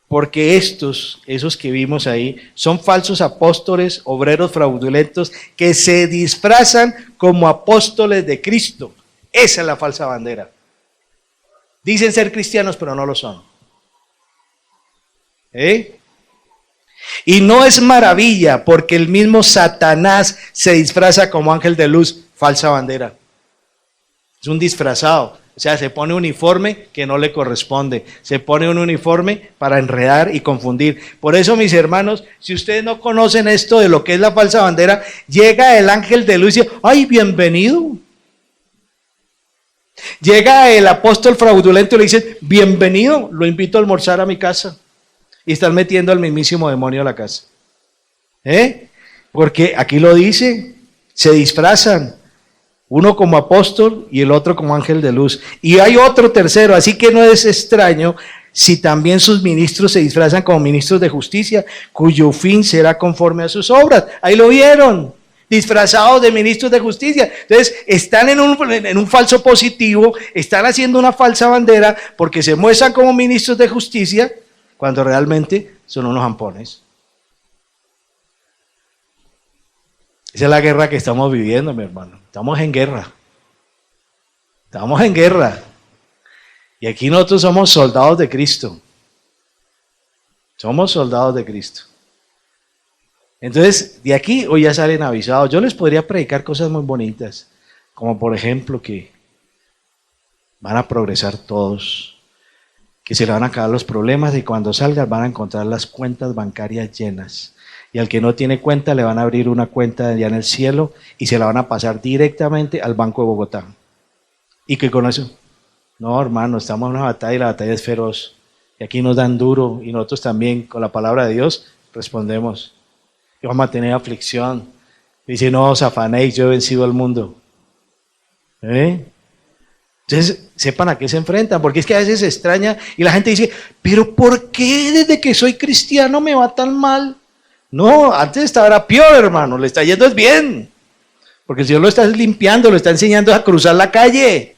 Porque esos que vimos ahí, son falsos apóstoles, obreros fraudulentos, que se disfrazan como apóstoles de Cristo. Esa es la falsa bandera. Dicen ser cristianos, pero no lo son. Y no es maravilla, porque el mismo Satanás se disfraza como ángel de luz. Falsa bandera. Es un disfrazado. O sea, se pone un uniforme que no le corresponde. Se pone un uniforme para enredar y confundir. Por eso, mis hermanos, si ustedes no conocen esto de lo que es la falsa bandera, llega el ángel de luz y dice, ¡ay, bienvenido! Llega el apóstol fraudulento y le dice, bienvenido, lo invito a almorzar a mi casa. Y están metiendo al mismísimo demonio a la casa. Porque aquí lo dice, se disfrazan. Uno como apóstol y el otro como ángel de luz. Y hay otro tercero, así que no es extraño si también sus ministros se disfrazan como ministros de justicia, cuyo fin será conforme a sus obras. Ahí lo vieron, disfrazados de ministros de justicia. Entonces, están en un falso positivo, están haciendo una falsa bandera porque se muestran como ministros de justicia cuando realmente son unos ampones. Esa es la guerra que estamos viviendo, mi hermano. Estamos en guerra. Estamos en guerra. Y aquí nosotros somos soldados de Cristo. Somos soldados de Cristo. Entonces, de aquí hoy ya salen avisados. Yo les podría predicar cosas muy bonitas, como por ejemplo que van a progresar todos, que se le van a acabar los problemas y cuando salgan van a encontrar las cuentas bancarias llenas. Y al que no tiene cuenta le van a abrir una cuenta allá en el cielo y se la van a pasar directamente al Banco de Bogotá. ¿Y qué con eso? No, hermano, estamos en una batalla y la batalla es feroz. Y aquí nos dan duro y nosotros también con la palabra de Dios respondemos. Y vamos a tener aflicción. Dice, no os afanéis, yo he vencido al mundo. Entonces, sepan a qué se enfrentan, porque es que a veces se extraña y la gente dice, pero ¿por qué desde que soy cristiano me va tan mal? No, antes estaba peor, hermano, le está yendo bien, porque el Señor lo está limpiando, lo está enseñando a cruzar la calle.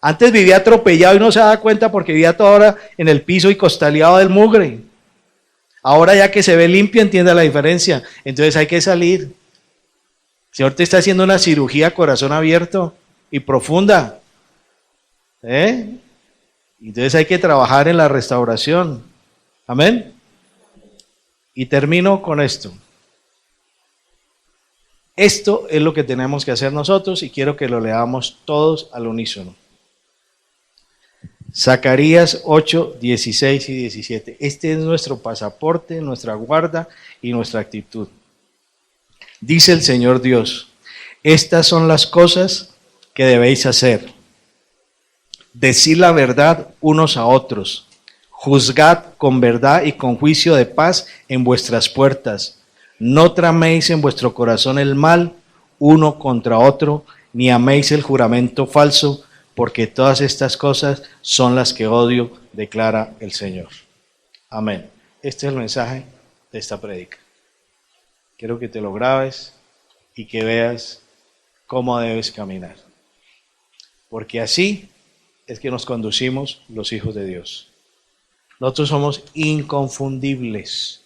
Antes vivía atropellado y no se daba cuenta porque vivía toda hora en el piso y costaleado del mugre. Ahora ya que se ve limpio, entiende la diferencia, entonces hay que salir. El Señor te está haciendo una cirugía a corazón abierto y profunda. Entonces hay que trabajar en la restauración. Amén. Y termino con esto. Esto es lo que tenemos que hacer nosotros y quiero que lo leamos todos al unísono. Zacarías 8, 16 y 17. Este es nuestro pasaporte, nuestra guarda y nuestra actitud. Dice el Señor Dios, estas son las cosas que debéis hacer. Decid la verdad unos a otros. Juzgad con verdad y con juicio de paz en vuestras puertas. No traméis en vuestro corazón el mal uno contra otro, ni améis el juramento falso, porque todas estas cosas son las que odio, declara el Señor. Amén. Este es el mensaje de esta prédica. Quiero que te lo grabes y que veas cómo debes caminar. Porque así es que nos conducimos los hijos de Dios. Nosotros somos inconfundibles.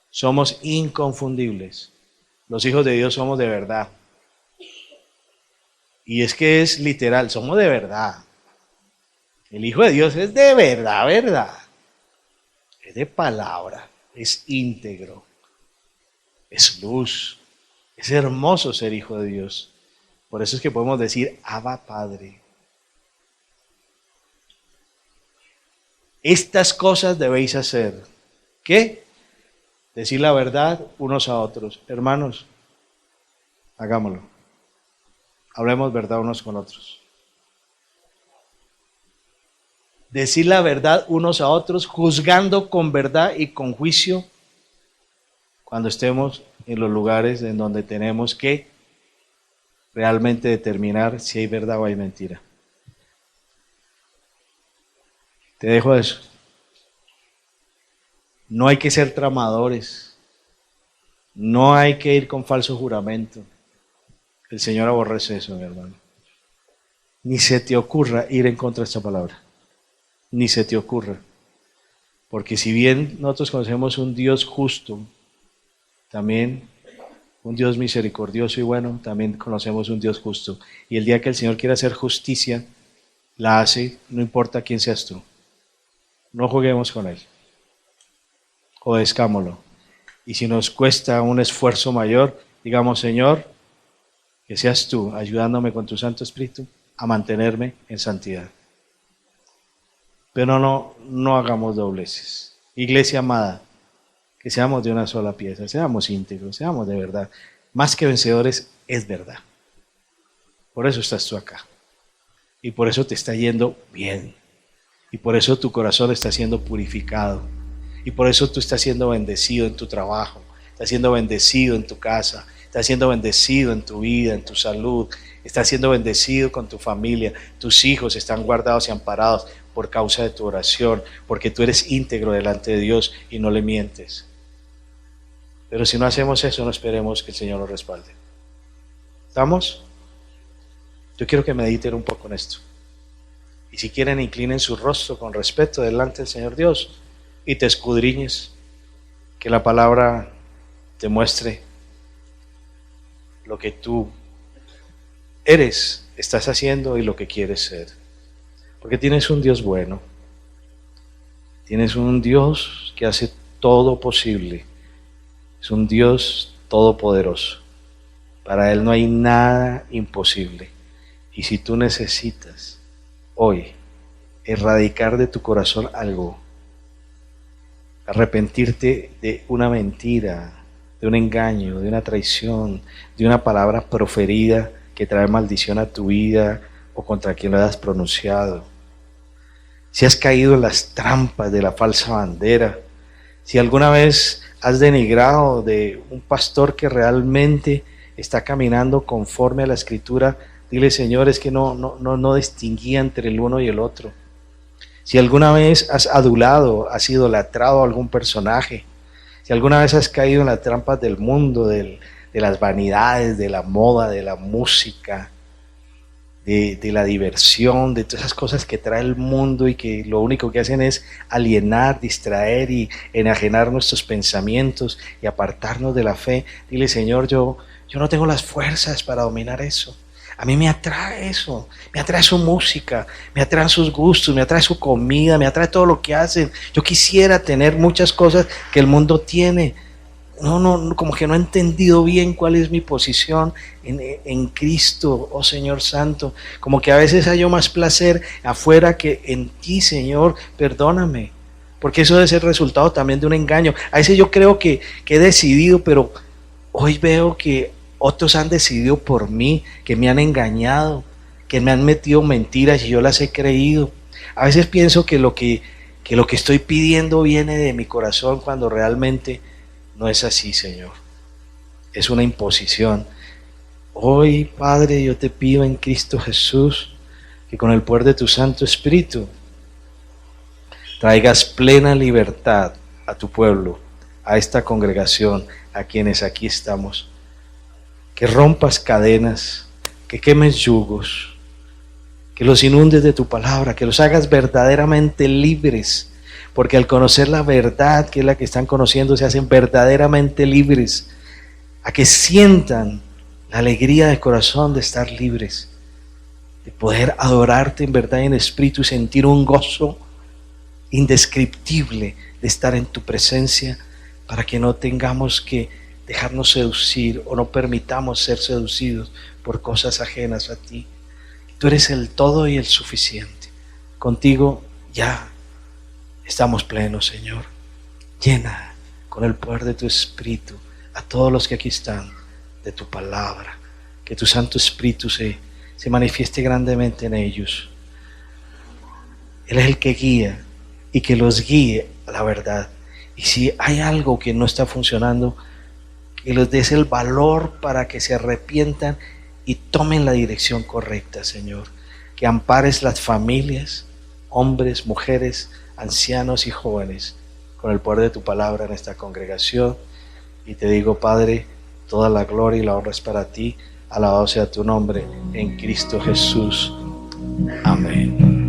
Somos inconfundibles. Los hijos de Dios somos de verdad. Y es que es literal, somos de verdad. El Hijo de Dios es de verdad, verdad. Es de palabra, es íntegro, es luz. Es hermoso ser hijo de Dios. Por eso es que podemos decir, Abba Padre. Estas cosas debéis hacer. ¿Qué? Decir la verdad unos a otros. Hermanos, hagámoslo. Hablemos verdad unos con otros. Decir la verdad unos a otros, juzgando con verdad y con juicio cuando estemos en los lugares en donde tenemos que realmente determinar si hay verdad o hay mentira. Te dejo eso. No hay que ser tramadores. No hay que ir con falso juramento. El Señor aborrece eso, mi hermano. Ni se te ocurra ir en contra de esta palabra. Ni se te ocurra. Porque si bien nosotros conocemos un Dios justo, también un Dios misericordioso y bueno, también conocemos un Dios justo. Y el día que el Señor quiera hacer justicia, la hace, no importa quién seas tú. No juguemos con Él. Obedezcámoslo. Y si nos cuesta un esfuerzo mayor, digamos, Señor, que seas tú ayudándome con tu Santo Espíritu a mantenerme en santidad. Pero no hagamos dobleces. Iglesia amada, que seamos de una sola pieza, seamos íntegros, seamos de verdad. Más que vencedores, es verdad. Por eso estás tú acá. Y por eso te está yendo bien. Y por eso tu corazón está siendo purificado. Y por eso tú estás siendo bendecido en tu trabajo. Estás siendo bendecido en tu casa. Estás siendo bendecido en tu vida, en tu salud. Estás siendo bendecido con tu familia. Tus hijos están guardados y amparados por causa de tu oración, porque tú eres íntegro delante de Dios y no le mientes. Pero si no hacemos eso, no esperemos que el Señor nos respalde. ¿Estamos? Yo quiero que mediten un poco en esto. Y si quieren, inclinen su rostro con respeto delante del Señor Dios y te escudriñes, que la palabra te muestre lo que tú eres, estás haciendo y lo que quieres ser. Porque tienes un Dios bueno. Tienes un Dios que hace todo posible. Es un Dios todopoderoso. Para Él no hay nada imposible. Y si tú necesitas hoy erradicar de tu corazón algo, arrepentirte de una mentira, de un engaño, de una traición, de una palabra proferida que trae maldición a tu vida o contra quien lo hayas pronunciado, si has caído en las trampas de la falsa bandera, si alguna vez has denigrado de un pastor que realmente está caminando conforme a la Escritura, dile, Señor, es que no distinguía entre el uno y el otro. Si alguna vez has adulado, has idolatrado a algún personaje, si alguna vez has caído en las trampas del mundo, de las vanidades, de la moda, de la música, de la diversión, de todas esas cosas que trae el mundo y que lo único que hacen es alienar, distraer y enajenar nuestros pensamientos y apartarnos de la fe, dile, Señor, yo no tengo las fuerzas para dominar eso. A mí me atrae eso, me atrae su música, me atraen sus gustos, me atrae su comida, me atrae todo lo que hacen. Yo quisiera tener muchas cosas que el mundo tiene. Como que no he entendido bien cuál es mi posición en Cristo, oh Señor Santo. Como que a veces hallo más placer afuera que en ti, Señor, perdóname. Porque eso debe ser resultado también de un engaño. A veces yo creo que he decidido, pero hoy veo que otros han decidido por mí, que me han engañado, que me han metido mentiras y yo las he creído. A veces pienso que lo que estoy pidiendo viene de mi corazón cuando realmente no es así, Señor. Es una imposición. Hoy, Padre, yo te pido en Cristo Jesús que con el poder de tu Santo Espíritu traigas plena libertad a tu pueblo, a esta congregación, a quienes aquí estamos. Que rompas cadenas, que quemes yugos, que los inundes de tu palabra, que los hagas verdaderamente libres, porque al conocer la verdad, que es la que están conociendo, se hacen verdaderamente libres, a que sientan la alegría del corazón de estar libres, de poder adorarte en verdad y en espíritu y sentir un gozo indescriptible de estar en tu presencia, para que no tengamos que dejarnos seducir o no permitamos ser seducidos por cosas ajenas a ti. Tú eres el todo y el suficiente. Contigo ya estamos plenos, Señor. Llena con el poder de tu Espíritu a todos los que aquí están de tu palabra. Que tu Santo Espíritu se manifieste grandemente en ellos. Él es el que guía y que los guíe a la verdad. Y si hay algo que no está funcionando, que les des el valor para que se arrepientan y tomen la dirección correcta, Señor. Que ampares las familias, hombres, mujeres, ancianos y jóvenes, con el poder de tu palabra en esta congregación. Y te digo, Padre, toda la gloria y la honra es para ti. Alabado sea tu nombre en Cristo Jesús. Amén.